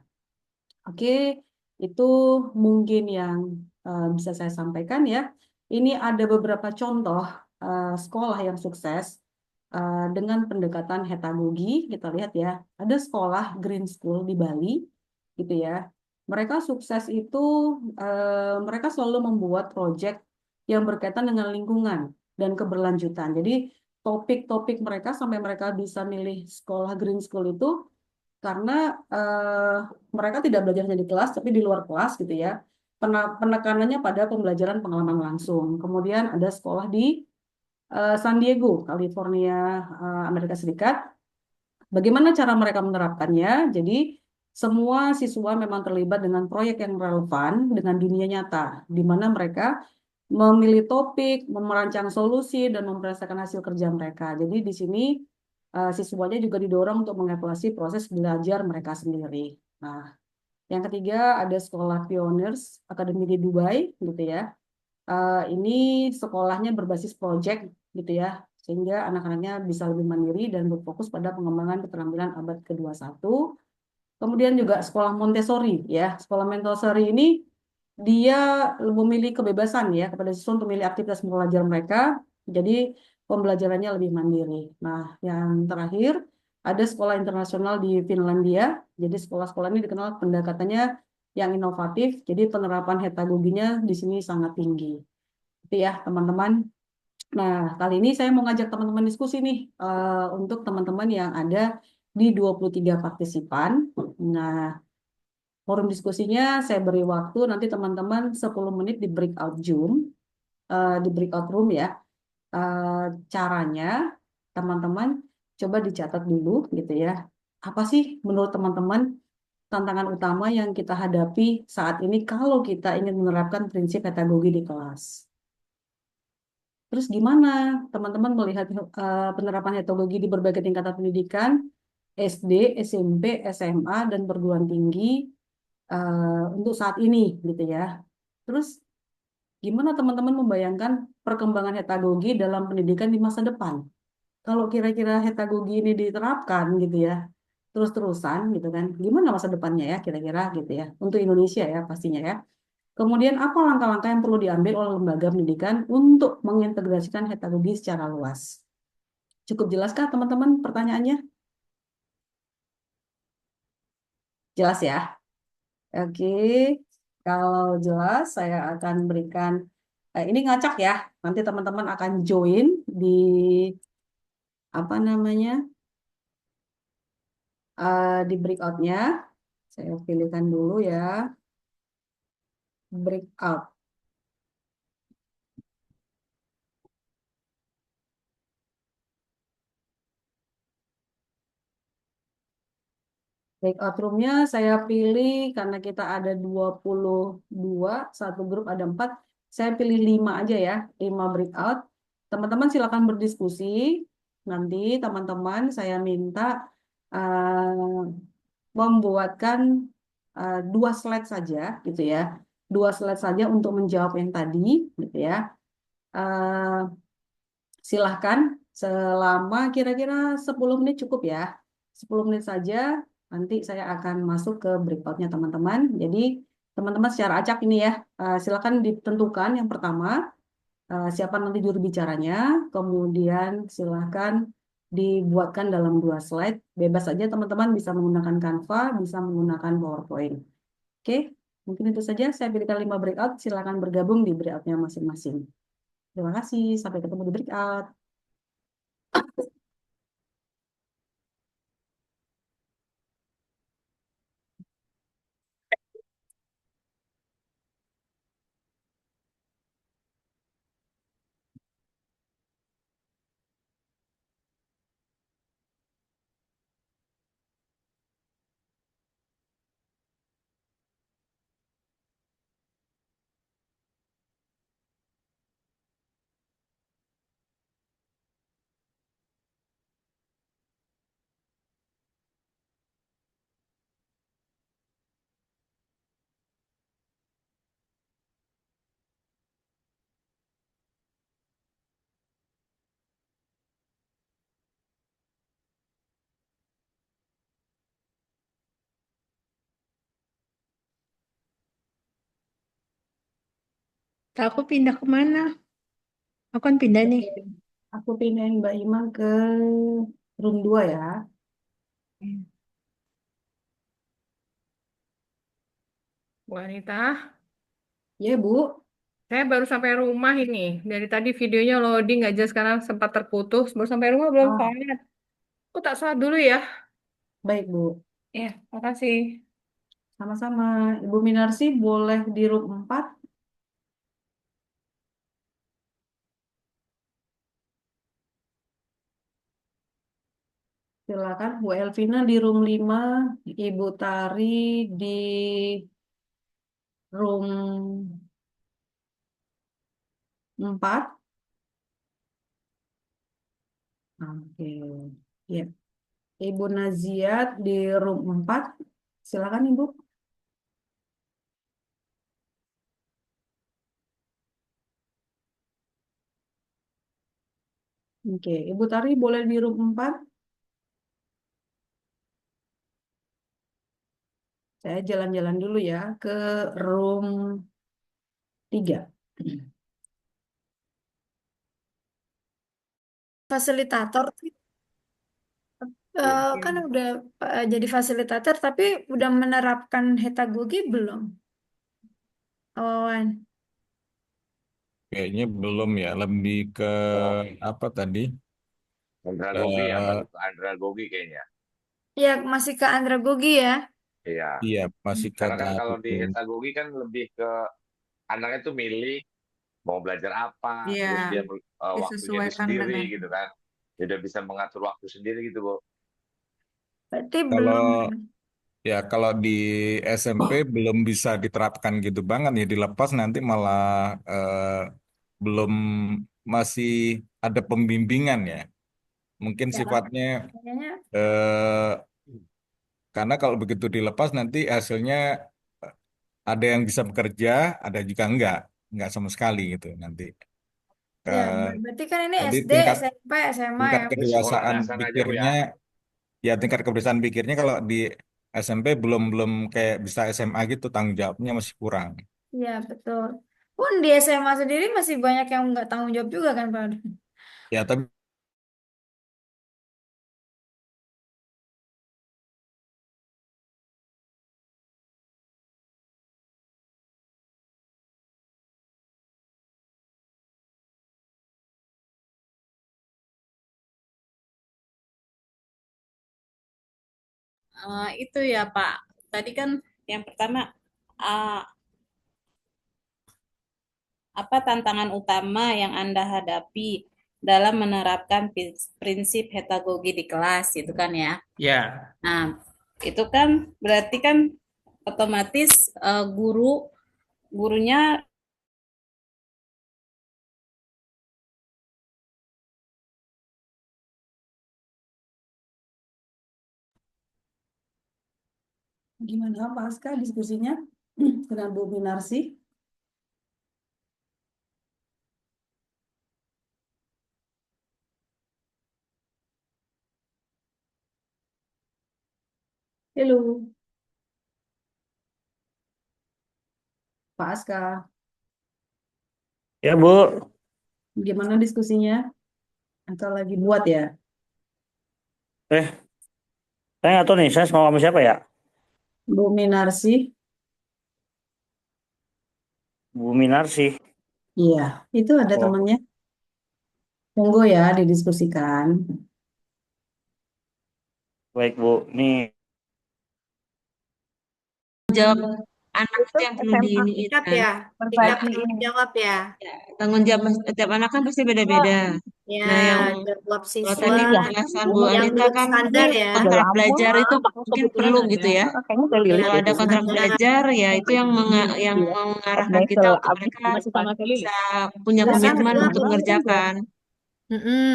Oke, itu mungkin yang bisa saya sampaikan ya. Ini ada beberapa contoh sekolah yang sukses dengan pendekatan hetagogi. Kita lihat ya, ada sekolah Green School di Bali, gitu ya. Mereka sukses itu, mereka selalu membuat proyek yang berkaitan dengan lingkungan dan keberlanjutan. Jadi topik-topik mereka sampai mereka bisa milih sekolah Green School itu karena mereka tidak belajarnya di kelas tapi di luar kelas gitu ya. Penekanannya pada pembelajaran pengalaman langsung. Kemudian ada sekolah di San Diego, California, Amerika Serikat. Bagaimana cara mereka menerapkannya? Jadi semua siswa memang terlibat dengan proyek yang relevan dengan dunia nyata, di mana mereka memilih topik, merancang solusi, dan mempresentasikan hasil kerja mereka. Jadi di sini siswanya juga didorong untuk mengevaluasi proses belajar mereka sendiri. Nah, yang ketiga ada sekolah Pioneers Academy di Dubai, gitu ya. Ini sekolahnya berbasis project, gitu ya, sehingga anak-anaknya bisa lebih mandiri dan berfokus pada pengembangan keterampilan abad ke-21. Kemudian juga sekolah Montessori, ya. Sekolah Montessori ini dia memilih kebebasan ya kepada siswa untuk memilih aktivitas belajar mereka. Jadi pembelajarannya lebih mandiri. Nah, yang terakhir ada sekolah internasional di Finlandia. Jadi sekolah-sekolah ini dikenal pendekatannya yang inovatif. Jadi penerapan hetagoginya di sini sangat tinggi. Itu ya teman-teman. Nah, kali ini saya mau ngajak teman-teman diskusi nih untuk teman-teman yang ada di 23 partisipan. Nah, forum diskusinya saya beri waktu nanti teman-teman 10 menit di breakout Zoom, di breakout room ya. Caranya teman-teman coba dicatat dulu gitu ya. Apa sih menurut teman-teman tantangan utama yang kita hadapi saat ini kalau kita ingin menerapkan prinsip pedagogi di kelas? Terus gimana teman-teman melihat penerapan pedagogi di berbagai tingkatan pendidikan? SD, SMP, SMA, dan perguruan tinggi untuk saat ini gitu ya. Terus gimana teman-teman membayangkan perkembangan heterogogi dalam pendidikan di masa depan? Kalau kira-kira heterogogi ini diterapkan gitu ya, terus-terusan gitu kan, gimana masa depannya ya kira-kira gitu ya, untuk Indonesia ya pastinya ya. Kemudian apa langkah-langkah yang perlu diambil oleh lembaga pendidikan untuk mengintegrasikan heterogogi secara luas? Cukup jelaskah teman-teman pertanyaannya? Jelas ya? Oke, kalau jelas saya akan berikan, ini ngacak ya, nanti teman-teman akan join di apa namanya, di breakout-nya. Saya pilihkan dulu ya, breakout. Breakout room-nya saya pilih karena kita ada 22, satu grup ada 4. Saya pilih 5 aja ya, 5 breakout. Teman-teman silakan berdiskusi. Nanti teman-teman saya minta eh, membuatkan 2 slide saja gitu ya. 2 slide saja untuk menjawab yang tadi gitu ya. Eh, Silahkan selama kira-kira 10 menit cukup ya. 10 menit saja, nanti saya akan masuk ke breakout-nya teman-teman. Jadi teman-teman secara acak ini ya, silakan ditentukan yang pertama, siapa nanti juru bicaranya, kemudian silakan dibuatkan dalam 2 slide. Bebas saja teman-teman bisa menggunakan Canva, bisa menggunakan PowerPoint. Oke, mungkin itu saja. Saya berikan 5 breakout, silakan bergabung di breakout-nya masing-masing. Terima kasih, sampai ketemu di breakout. Aku pindah kemana? Aku kan pindah nih. Aku pindahin Mbak Ima ke room 2 ya. Bu Anita, Ya, Bu. saya baru sampai rumah ini. Dari tadi videonya loading nggak jelas karena sempat terputus. Baru sampai rumah belum Ah, valid. Aku tak salah dulu ya. baik, Bu. Ya, makasih. Sama-sama. Ibu Minarsi boleh di room 4. Silakan Bu Elvina di room 5, Ibu Tari di room 4. Oke. Ya. Ibu Naziat di room 4. Silakan, Ibu. Oke, Ibu Tari boleh di room 4. Saya jalan-jalan dulu ya ke room 3. Fasilitator Ya. kan udah jadi fasilitator tapi udah menerapkan heterogogi belum? Awan. Kayaknya belum ya, lebih ke Oh, apa tadi? andragogi ya, Eh baru ke andragogi kayaknya. Ya masih ke andragogi ya. Iya, iya, masih karena kata kan kalau di itu. hetagogi kan lebih ke anaknya tuh milih mau belajar apa, Iya, terus dia waktunya dia disesuaikan sendiri dengan gitu kan. Dia udah bisa mengatur waktu sendiri gitu, Bu. Berarti belum. Kalau ya kalau di SMP belum bisa diterapkan gitu banget ya, dilepas nanti malah belum, masih ada pembimbingan ya. Mungkin Ya, sifatnya kayaknya eh, Karena kalau begitu dilepas nanti hasilnya eh, ada yang bisa bekerja, ada juga enggak sama sekali gitu nanti. Ya, Eh, berarti kan ini jadi SD, tingkat SMP, SMA tingkat ya. Ini sekolah kedewasaan dasar aja Bu ya. pikirnya, ya tingkat kedewasaan pikirnya kalau di SMP belum belum kayak bisa SMA gitu, tanggung jawabnya masih kurang. Iya, betul. Pun di SMA sendiri masih banyak yang nggak tanggung jawab juga kan, Pak? Ya tapi Itu ya Pak. Tadi kan yang pertama eh, apa tantangan utama yang Anda hadapi dalam menerapkan prinsip pedagogi di kelas itu kan ya. Ya, Nah, itu kan berarti kan otomatis gurunya Gimana Pasca diskusinya dengan Bu Minarsi? Halo, Pasca. Ya, Bu. Gimana diskusinya? Atau lagi buat ya? Eh, saya nggak tahu nih, saya mau sama siapa ya? Bu Minarsi? Bu Minarsi. Iya, itu ada Oh, temannya. Tunggu ya, didiskusikan. baik, Bu. Nih, Jawab anak Itu itu yang perlu SMA ini Sikap kan. ya, sikap berbagi tanggung ini. jawab ya. Tanggung jawab setiap anak kan pasti beda-beda. Ya, Nah, yang jawab kalau siswa tadi Iya. penjelasan Bu yang Anita belum kan standar ya. Udah kontrak lama belajar itu mungkin kebetulan perlu ada. gitu ya. Kayaknya udah lilis Kalau deh ada tuh. kontrak belajar ya itu yang yang Iya. mengarahkan kita Abdesel, untuk mereka masih sama Lilis. bisa punya Terus yang komitmen kedua untuk apa? mengerjakan. Mm-mm.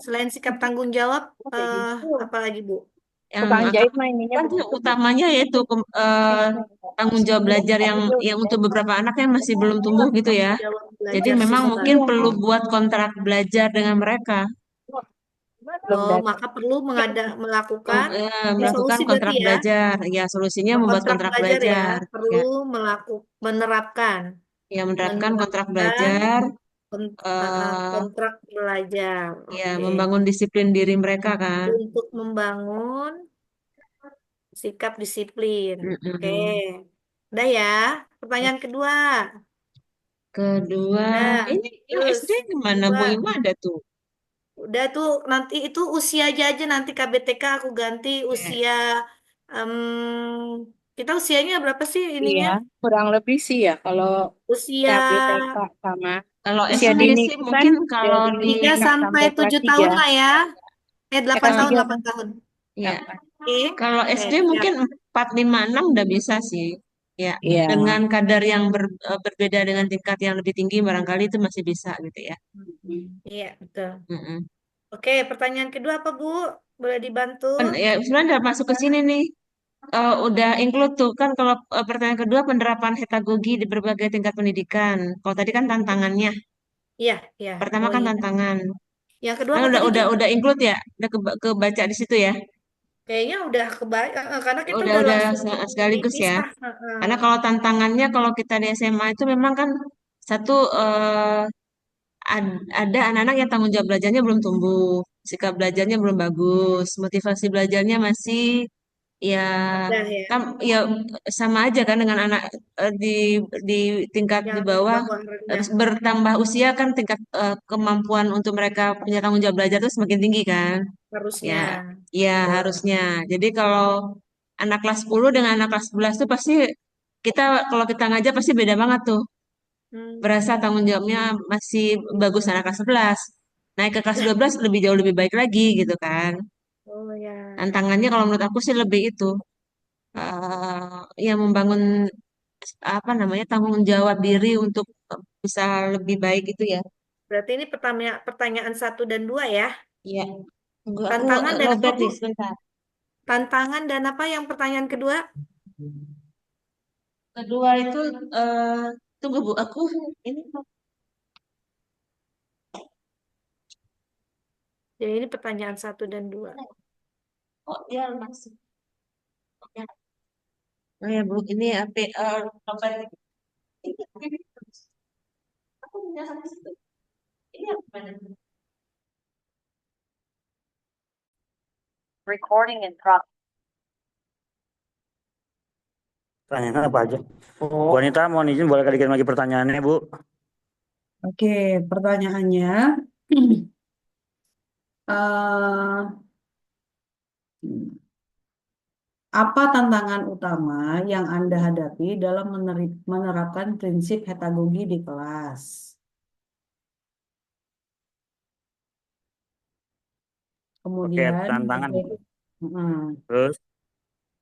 Selain sikap tanggung jawab, apa lagi Bu? Yang Tukang akan jahit mah ininya kan Bu. utamanya yaitu tanggung jawab belajar yang untuk beberapa anak yang masih belum tumbuh gitu ya. Tanggung jawab Jadi belajar memang siswa. mungkin perlu buat kontrak belajar dengan mereka. Belum Oh, datang. maka perlu melakukan Melakukan solusi berarti kontrak ya. belajar. Ya, solusinya membuat Kontrak kontrak belajar ya, belajar. perlu Ya, menerapkan, ya menerapkan kontrak menerapkan belajar. kontrak eh belajar. ya, Oke. membangun disiplin diri mereka kan. Untuk membangun sikap disiplin. Oke. Mm-mm. Udah ya. Pertanyaan kedua. Kedua, Nah, ini yang terus SD gimana Bu kedua. Ima ada tuh? Udah tuh nanti itu usia aja nanti KBTK aku ganti usia em, kita usianya berapa sih Iya, ininya? kurang lebih sih ya kalau Usia KBTK sama Kalau usia SD dini sih itu kan mungkin kalau dari di 3 TK sampai sampai kelas 7 3. tahun lah ya. Eh 8 kelas tahun, 3 apa? 8 tahun. ya Oke. kalau Oke, SD siap. mungkin 4 5 6 udah bisa sih. Ya, Iya. dengan kadar yang berbeda dengan tingkat yang lebih tinggi barangkali itu masih bisa gitu ya. Iya, betul. Mm-mm. Oke, pertanyaan kedua apa, Bu? Boleh dibantu? Ya sebenarnya udah masuk ke sini nih. Udah include tuh kan kalau pertanyaan kedua penerapan pedagogi di berbagai tingkat pendidikan. Kalau tadi kan tantangannya. Iya, iya. Pertama Oh kan iya. tantangan. Yang kedua Nah, apa tadi tuh? udah include ya. Udah kebaca di situ ya. Kayaknya udah karena kita udah Udah langsung sekaligus ya. dipisah. Karena kalau tantangannya kalau kita di SMA itu memang kan satu ada anak-anak yang tanggung jawab belajarnya belum tumbuh, sikap belajarnya belum bagus, motivasi belajarnya masih ya Udah ya. kan ya sama aja kan dengan anak di tingkat di Yang bawah. bawah rendah Bertambah usia kan tingkat kemampuan untuk mereka punya tanggung jawab belajar itu semakin tinggi kan. harusnya. Ya, ya Betul. harusnya. Jadi kalau anak kelas 10 dengan anak kelas 11 tuh pasti kita kalau kita ngajar pasti beda banget tuh. Hmm. Berasa tanggung jawabnya masih bagus anak kelas 11. Naik ke kelas 12 lebih jauh lebih baik lagi gitu kan. Oh ya. Tantangannya kalau menurut aku sih lebih itu yang membangun apa namanya tanggung jawab diri untuk bisa lebih baik itu ya. Berarti ini pertanyaan 1 dan 2 ya. Iya. Tunggu aku Tantangan dan apa, lowbat Bu? nih sebentar. Tantangan dan apa yang pertanyaan kedua? Kedua itu tunggu Bu, aku ini Jadi ini pertanyaan 1 dan 2. kok dia masih. Oh ya Bu, ini apa apa ini aku punya sampai situ. Ini apa? Recording in progress. Pertanyaan apa aja? Bu Anita, mohon izin boleh kalikan lagi pertanyaannya, Bu? Oke, pertanyaannya, eh, apa tantangan utama yang Anda hadapi dalam menerapkan prinsip heterogogi di kelas? Oke, Kemudian, tantangan. Mm. Terus,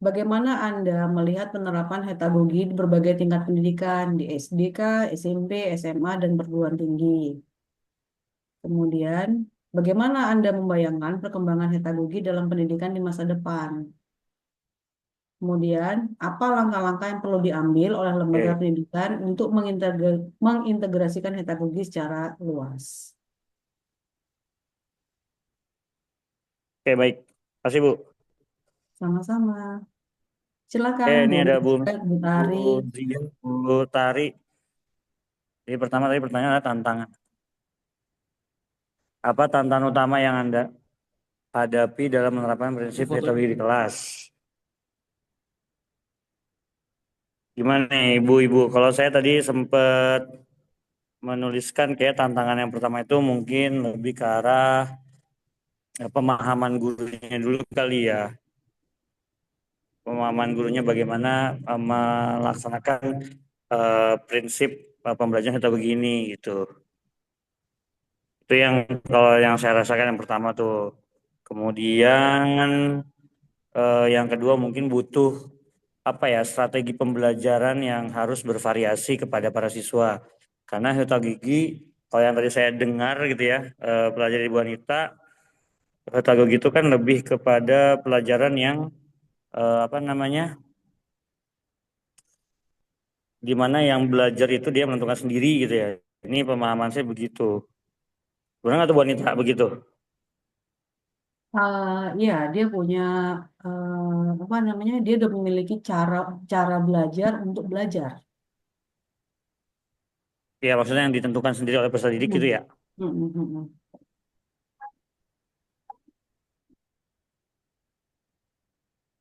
Bagaimana Anda melihat penerapan heterogogi di berbagai tingkat pendidikan, di SDK, SMP, SMA, dan perguruan tinggi? Kemudian, bagaimana Anda membayangkan perkembangan heterogogi dalam pendidikan di masa depan? Kemudian, apa langkah-langkah yang perlu diambil oleh lembaga oke, pendidikan untuk mengintegrasikan heterogogi secara luas? oke baik. Terima kasih, Bu. Sama-sama. Oke, Silakan, ini Bu ada Bu, Bu Bu Tari. Zia, Bu Tari. Jadi pertama tadi pertanyaan adalah tantangan. Apa tantangan utama yang Anda hadapi dalam menerapkan prinsip heterogogi di kelas? Gimana nih, Ibu-ibu? Kalau saya tadi sempat menuliskan kayak tantangan yang pertama itu mungkin lebih ke arah pemahaman gurunya dulu kali ya. Pemahaman gurunya bagaimana melaksanakan prinsip pembelajaran kita begini gitu. Itu yang kalau yang saya rasakan yang pertama tuh. Kemudian yang kedua mungkin butuh apa ya strategi pembelajaran yang harus bervariasi kepada para siswa. Karena heterogogi kalau yang tadi saya dengar gitu ya pelajaran Ibu Anita, heterogogi itu kan lebih kepada pelajaran yang apa namanya, di mana yang belajar itu dia menentukan sendiri gitu ya. Ini pemahaman saya begitu. Benar nggak tuh Bu Anita begitu? Ya, dia punya apa namanya? Dia udah memiliki cara cara belajar untuk belajar. Ya maksudnya yang ditentukan sendiri oleh peserta didik gitu Hmm. ya. Hmm, hmm, hmm, hmm.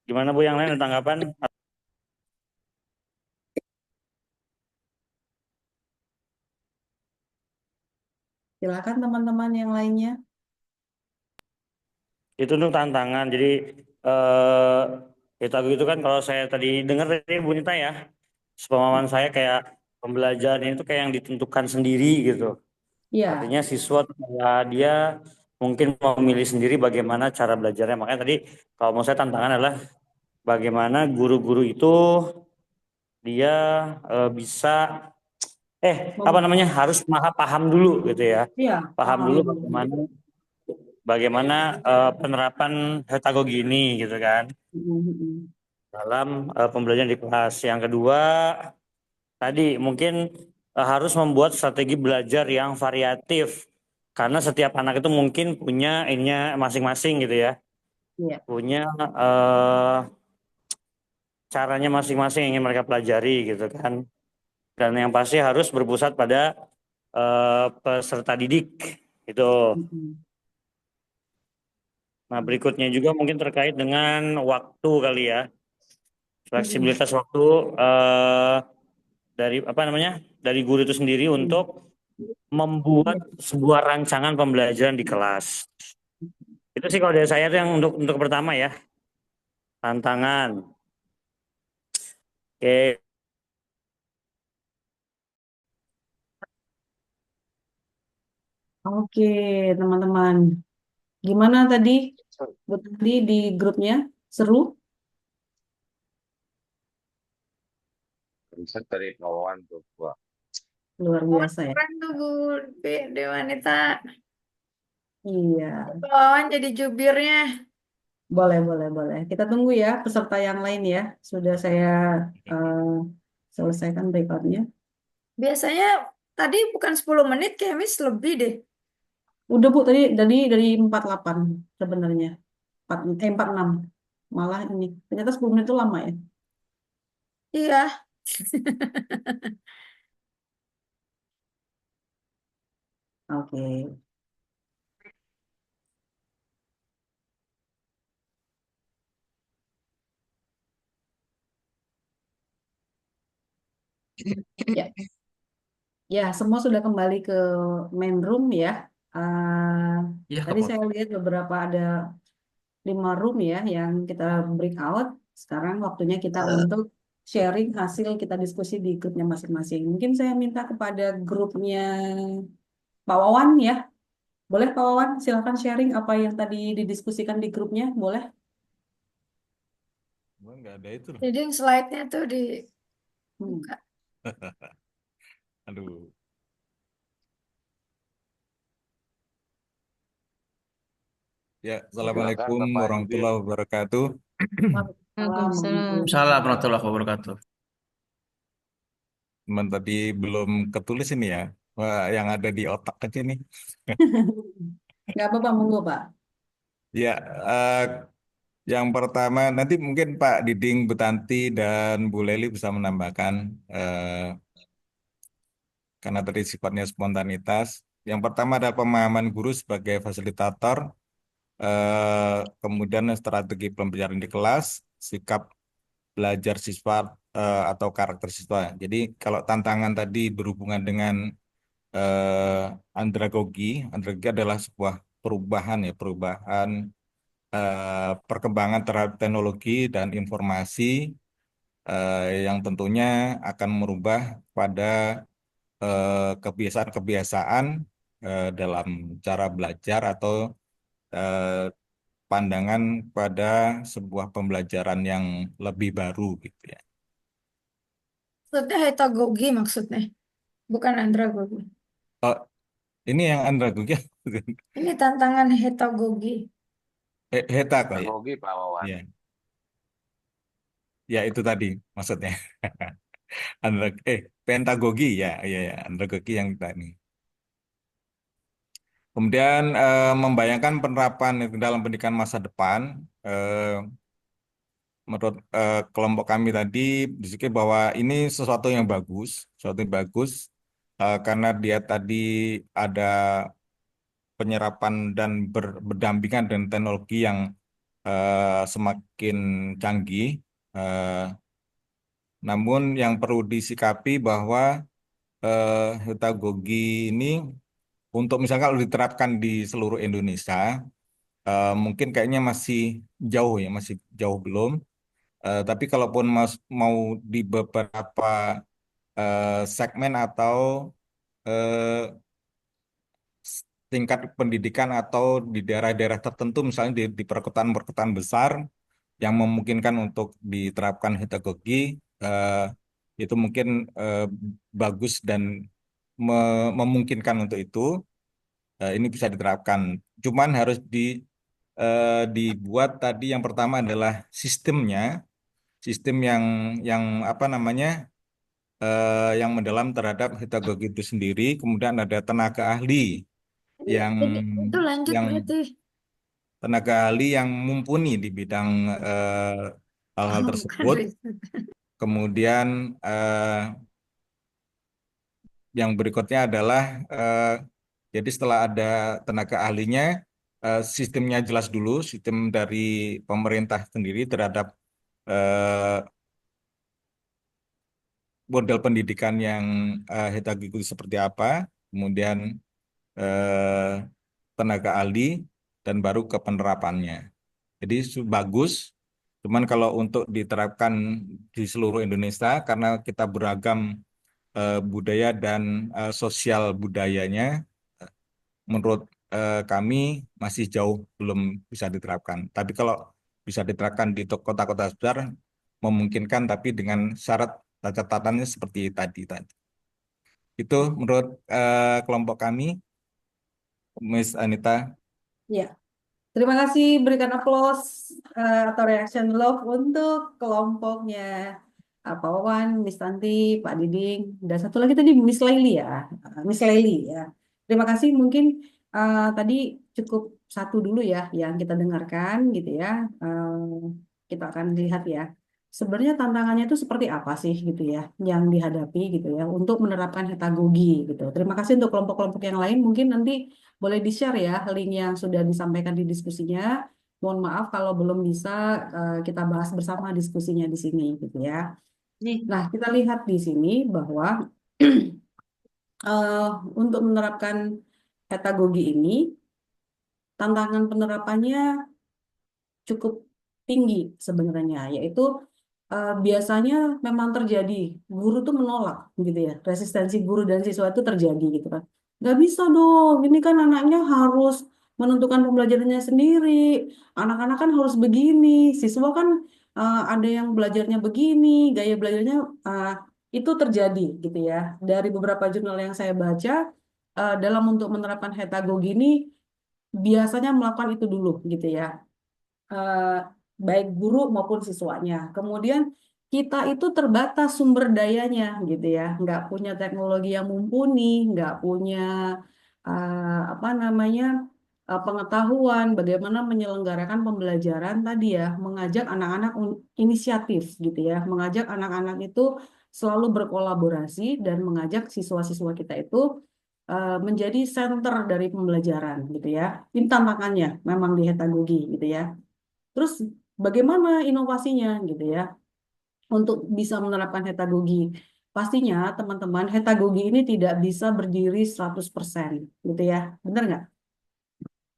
Gimana Bu yang lain ada tanggapan? Silakan teman-teman yang lainnya. Itu untuk tantangan. Jadi itu kan kalau saya tadi dengar dari Bu Nita ya, sepemahaman saya kayak pembelajaran itu kayak yang ditentukan sendiri gitu. Iya. Artinya siswa tuh kayak dia mungkin memilih sendiri bagaimana cara belajarnya. Makanya tadi kalau mau saya tantangan adalah bagaimana guru-guru itu dia bisa apa Mem- namanya harus paham dulu gitu ya. Iya, Paham paham dulu dulu. bagaimana penerapan heterogogi ini gitu kan Hmm, hmm, hmm. dalam pembelajaran di kelas. Yang kedua, tadi mungkin harus membuat strategi belajar yang variatif karena setiap anak itu mungkin punya ininya masing-masing gitu ya, Iya. punya eh, caranya masing-masing yang ingin mereka pelajari gitu kan. Dan yang pasti harus berpusat pada peserta didik itu. Hmm, hmm. Nah, berikutnya juga mungkin terkait dengan waktu kali ya. Hmm, Fleksibilitas waktu dari apa namanya? Dari guru itu sendiri hmm. untuk membuat sebuah rancangan pembelajaran di kelas. Itu sih kalau dari saya itu yang untuk pertama ya, tantangan. Oke, Oke, teman-teman. Gimana tadi? Bu tadi di grupnya? Seru? Bisa dari kawan tuh gua. Luar Oh, biasa ya? keren tuh Bu Dewanita. Iya. Kawan jadi jubirnya. Boleh, boleh, boleh. Kita tunggu ya peserta yang lain ya. Sudah saya eh, selesaikan recordnya. Biasanya tadi bukan 10 menit, kayak Miss lebih deh. Udah Bu, dari 48 sebenarnya. 46. Malah ini. Ternyata 10 menit itu lama ya. Iya. Oke. Ya, ya, semua sudah kembali ke main room ya. Eh, Iya, Kak tadi Put. saya lihat beberapa ada 5 room ya yang kita breakout. Sekarang waktunya kita untuk sharing hasil kita diskusi di grupnya masing-masing. Mungkin saya minta kepada grupnya Pak Wawan ya. Boleh Pak Wawan, silakan sharing apa yang tadi didiskusikan di grupnya, boleh? Gua nggak ada itu loh. Jadi yang slide-nya tuh di Hmm. buka. Aduh. Ya, Silakan Assalamualaikum Bapak Jubir. warahmatullahi wabarakatuh. Waalaikumsalam. Salam warahmatullahi wabarakatuh. Cuman tadi belum ketulis ini ya. Wah, yang ada di otak aja nih. Nggak apa-apa, monggo Pak. Ya, eh, yang pertama nanti mungkin Pak Diding, Bu Tanti, dan Bu Leli bisa menambahkan karena tadi sifatnya spontanitas. Yang pertama adalah pemahaman guru sebagai fasilitator, kemudian strategi pembelajaran di kelas, sikap belajar siswa atau karakter siswa. Jadi kalau tantangan tadi berhubungan dengan andragogi, andragogi adalah sebuah perubahan ya, perubahan perkembangan terhadap teknologi dan informasi yang tentunya akan merubah pada kebiasaan-kebiasaan dalam cara belajar atau eh, pandangan pada sebuah pembelajaran yang lebih baru gitu ya. Maksudnya heterogogi maksudnya, bukan andragogi. Oh, ini yang andragogi, Ini tantangan heterogogi. heta kok ya. Pedagogi Pak Wawan. Ya, ya itu tadi maksudnya. Andra, pentagogi ya, ya, ya, andragogi yang tadi. Kemudian membayangkan penerapan itu dalam pendidikan masa depan. Menurut kelompok kami tadi berpikir bahwa ini sesuatu yang bagus karena dia tadi ada penyerapan dan berdampingan dengan teknologi yang semakin canggih. Eh, Namun yang perlu disikapi bahwa heterogogi ini untuk misalnya kalau diterapkan di seluruh Indonesia, mungkin kayaknya masih jauh ya, masih jauh belum. Tapi kalaupun mau di beberapa segmen atau eh, tingkat pendidikan atau di daerah-daerah tertentu, misalnya di perkotaan-perkotaan besar yang memungkinkan untuk diterapkan heterogogi, eh, itu mungkin eh, bagus dan memungkinkan untuk itu. Ini bisa diterapkan. Cuman harus dibuat tadi yang pertama adalah sistemnya, sistem yang apa namanya, yang mendalam terhadap heterogogi itu sendiri. Kemudian ada tenaga ahli yang Jadi itu lanjut yang berarti. tenaga ahli yang mumpuni di bidang hal-hal Oh, bukan tersebut. riset. Kemudian yang berikutnya adalah jadi setelah ada tenaga ahlinya, sistemnya jelas dulu, sistem dari pemerintah sendiri terhadap eh, model pendidikan yang heterogenik itu seperti apa, kemudian eh, tenaga ahli, dan baru ke penerapannya. Jadi bagus, cuman kalau untuk diterapkan di seluruh Indonesia, karena kita beragam budaya dan sosial budayanya, menurut kami masih jauh belum bisa diterapkan. Tapi kalau bisa diterapkan di kota-kota besar, memungkinkan, tapi dengan syarat catatannya seperti tadi. Itu menurut kelompok kami, Miss Anita. Ya. Terima kasih, berikan aplaus atau reaction love untuk kelompoknya Pak Wawan, Miss Tanti, Pak Diding, dan satu lagi tadi Miss Laili ya, Miss Laili ya. Terima kasih, mungkin tadi cukup satu dulu ya yang kita dengarkan gitu ya. Kita akan lihat ya. Sebenarnya tantangannya itu seperti apa sih gitu ya yang dihadapi gitu ya untuk menerapkan hetagogi gitu. Terima kasih untuk kelompok-kelompok yang lain. Mungkin nanti boleh di-share ya link yang sudah disampaikan di diskusinya. Mohon maaf kalau belum bisa kita bahas bersama diskusinya di sini gitu ya. Nah, kita lihat di sini bahwa eh, untuk menerapkan hetagogi ini tantangan penerapannya cukup tinggi sebenarnya, yaitu biasanya memang terjadi guru tuh menolak gitu ya, resistensi guru dan siswa itu terjadi gitu kan. Nggak bisa dong, ini kan anaknya harus menentukan pembelajarannya sendiri, anak-anak kan harus begini, siswa kan ada yang belajarnya begini, gaya belajarnya uh, itu terjadi gitu ya. Dari beberapa jurnal yang saya baca, dalam untuk menerapkan hetagogi ini biasanya melakukan itu dulu gitu ya, eh, baik guru maupun siswanya. Kemudian kita itu terbatas sumber dayanya gitu ya, nggak punya teknologi yang mumpuni, nggak punya apa namanya pengetahuan bagaimana menyelenggarakan pembelajaran tadi ya, mengajak anak-anak inisiatif gitu ya, mengajak anak-anak itu selalu berkolaborasi dan mengajak siswa-siswa kita itu menjadi center dari pembelajaran gitu ya. Ini tantangannya memang di hetagogi gitu ya. Terus bagaimana inovasinya gitu ya untuk bisa menerapkan hetagogi? Pastinya teman-teman hetagogi ini tidak bisa berdiri 100% gitu ya. Benar nggak?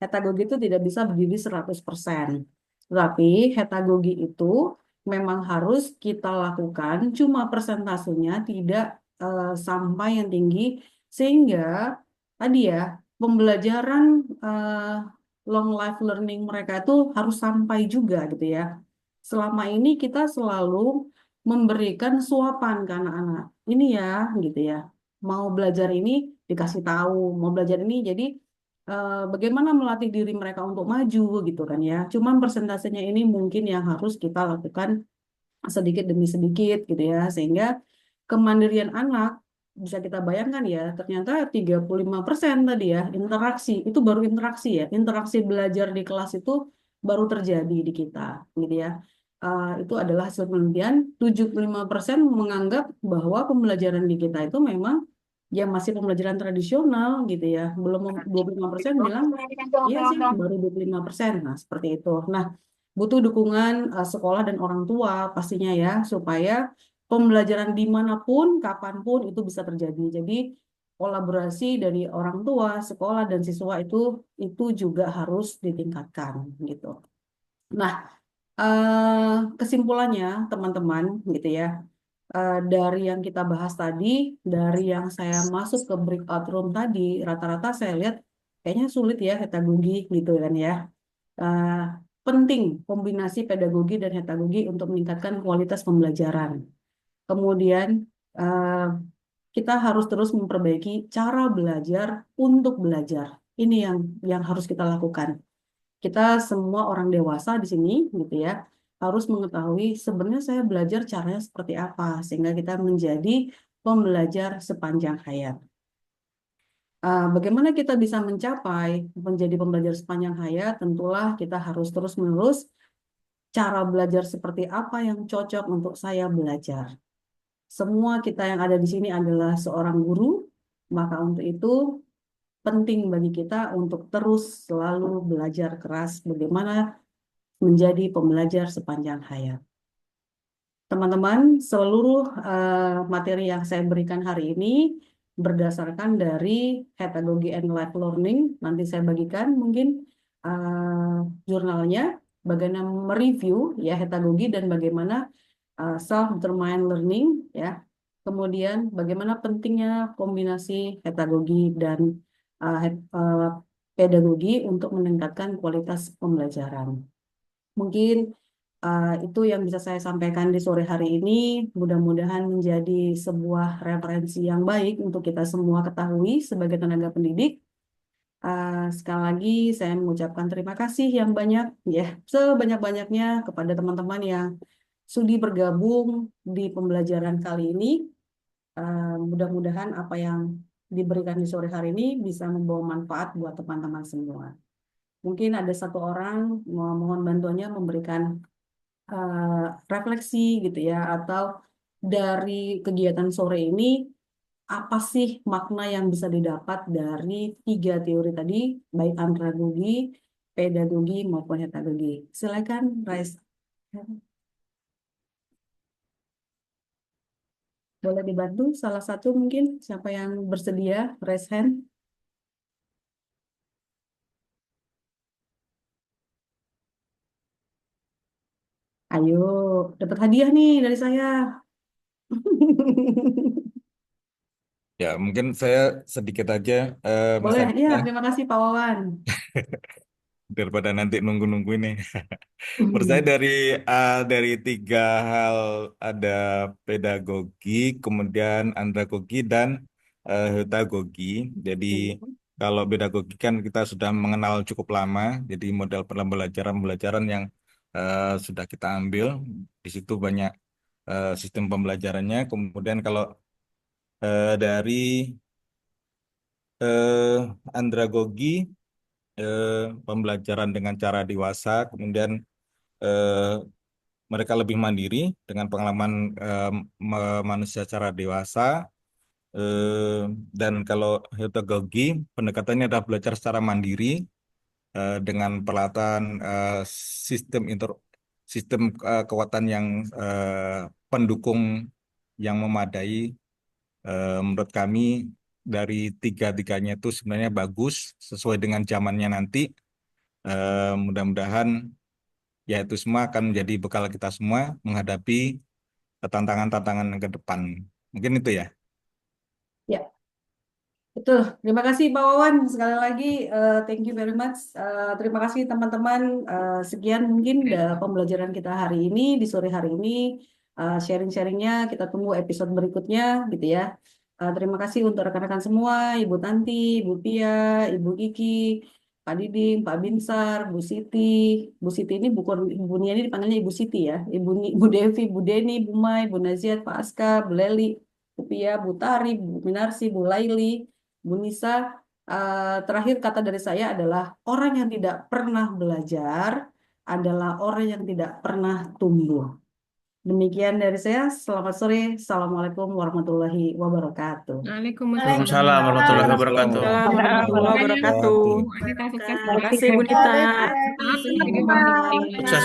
Hetagogi itu tidak bisa berdiri 100%. Tapi hetagogi itu memang harus kita lakukan, cuma persentasenya tidak sampai yang tinggi, sehingga tadi ya pembelajaran long life learning mereka itu harus sampai juga gitu ya. Selama ini kita selalu memberikan suapan ke anak-anak. Ini ya gitu ya. Mau belajar ini dikasih tahu, mau belajar ini jadi bagaimana melatih diri mereka untuk maju gitu kan ya. Cuman persentasenya ini mungkin yang harus kita lakukan sedikit demi sedikit gitu ya. Sehingga kemandirian anak bisa kita bayangkan ya, ternyata 35% tadi ya, interaksi, itu baru interaksi ya. Interaksi belajar di kelas itu baru terjadi di kita gitu ya. Itu adalah hasil penelitian, 75% menganggap bahwa pembelajaran di kita itu memang ya masih pembelajaran tradisional gitu ya. Belum 25% bilang iya sih baru 25%. Nah, seperti itu. Nah, butuh dukungan sekolah dan orang tua pastinya ya supaya pembelajaran dimanapun, kapanpun itu bisa terjadi. Jadi kolaborasi dari orang tua, sekolah dan siswa itu juga harus ditingkatkan gitu. Nah, kesimpulannya teman-teman gitu ya, dari yang kita bahas tadi, dari yang saya masuk ke breakout room tadi, rata-rata saya lihat kayaknya sulit ya hetagogi gitu kan ya. Eh, Penting kombinasi pedagogi dan hetagogi untuk meningkatkan kualitas pembelajaran. Kemudian eh, kita harus terus memperbaiki cara belajar untuk belajar. Ini yang harus kita lakukan. Kita semua orang dewasa di sini gitu ya harus mengetahui sebenarnya saya belajar caranya seperti apa sehingga kita menjadi pembelajar sepanjang hayat. Bagaimana kita bisa mencapai menjadi pembelajar sepanjang hayat? Tentulah kita harus terus-menerus cara belajar seperti apa yang cocok untuk saya belajar. Semua kita yang ada di sini adalah seorang guru, maka untuk itu penting bagi kita untuk terus selalu belajar keras bagaimana menjadi pembelajar sepanjang hayat. Teman-teman, seluruh materi yang saya berikan hari ini berdasarkan dari Pedagogy and Life Learning. Nanti saya bagikan mungkin jurnalnya, bagaimana mereview ya pedagogi dan bagaimana self-determined learning ya. Kemudian bagaimana pentingnya kombinasi pedagogi dan pedagogi untuk meningkatkan kualitas pembelajaran. Mungkin itu yang bisa saya sampaikan di sore hari ini. Mudah-mudahan menjadi sebuah referensi yang baik untuk kita semua ketahui sebagai tenaga pendidik. Sekali lagi saya mengucapkan terima kasih yang banyak ya, sebanyak-banyaknya kepada teman-teman yang sudi bergabung di pembelajaran kali ini. Mudah-mudahan apa yang diberikan di sore hari ini bisa membawa manfaat buat teman-teman semua. Mungkin ada satu orang mohon bantuannya memberikan refleksi gitu ya, atau dari kegiatan sore ini apa sih makna yang bisa didapat dari 3 teori tadi, baik andragogi, pedagogi maupun hetagogi. Silakan, Raisa. Boleh dibantu salah satu mungkin siapa yang bersedia raise hand. Ayo, dapat hadiah nih dari saya. Ya, mungkin saya sedikit aja, Mas Boleh, ya, Andika, terima kasih Pak Wawan. daripada nanti nunggu-nunggu ini. Menurut saya dari 3 hal, ada pedagogi, kemudian andragogi dan heutagogi. Jadi kalau pedagogi kan kita sudah mengenal cukup lama, jadi model pembelajaran yang sudah kita ambil di situ banyak sistem pembelajarannya. Kemudian kalau dari andragogi, eh, pembelajaran dengan cara dewasa, kemudian eh, mereka lebih mandiri dengan pengalaman manusia secara dewasa. Eh, dan kalau heterogogi, pendekatannya adalah belajar secara mandiri dengan peralatan sistem sistem kekuatan yang pendukung yang memadai. Menurut kami dari tiga-tiganya itu sebenarnya bagus sesuai dengan zamannya nanti. Mudah-mudahan ya itu semua akan menjadi bekal kita semua menghadapi tantangan-tantangan ke depan. Mungkin itu ya. Ya, betul. Terima kasih Pak Wawan. Sekali lagi, thank you very much. Terima kasih teman-teman. Sekian mungkin pembelajaran kita hari ini, di sore hari ini. Sharing-sharingnya kita tunggu episode berikutnya gitu ya. Terima kasih untuk rekan-rekan semua, Ibu Tanti, Ibu Pia, Ibu Kiki, Pak Diding, Pak Binsar, Bu Siti. Bu Siti ini bukan Ibu Nia, ini dipanggilnya Ibu Siti ya. Ibu Devi, Bu Deni, Bu Mai, Bu Naziat, Pak Aska, Bu Leli, Bu Pia, Bu Tari, Bu Minarsi, Bu Laili, Bu Nisa. Terakhir kata dari saya adalah orang yang tidak pernah belajar adalah orang yang tidak pernah tumbuh. Demikian dari saya. Selamat sore. Assalamualaikum warahmatullahi wabarakatuh. Waalaikumsalam. Waalaikumsalam warahmatullahi wabarakatuh. Waalaikumsalam warahmatullahi wabarakatuh. Sukses, sukses. Terima kasih Bu Nita. Maaf, Terima kasih. Sukses, Bu.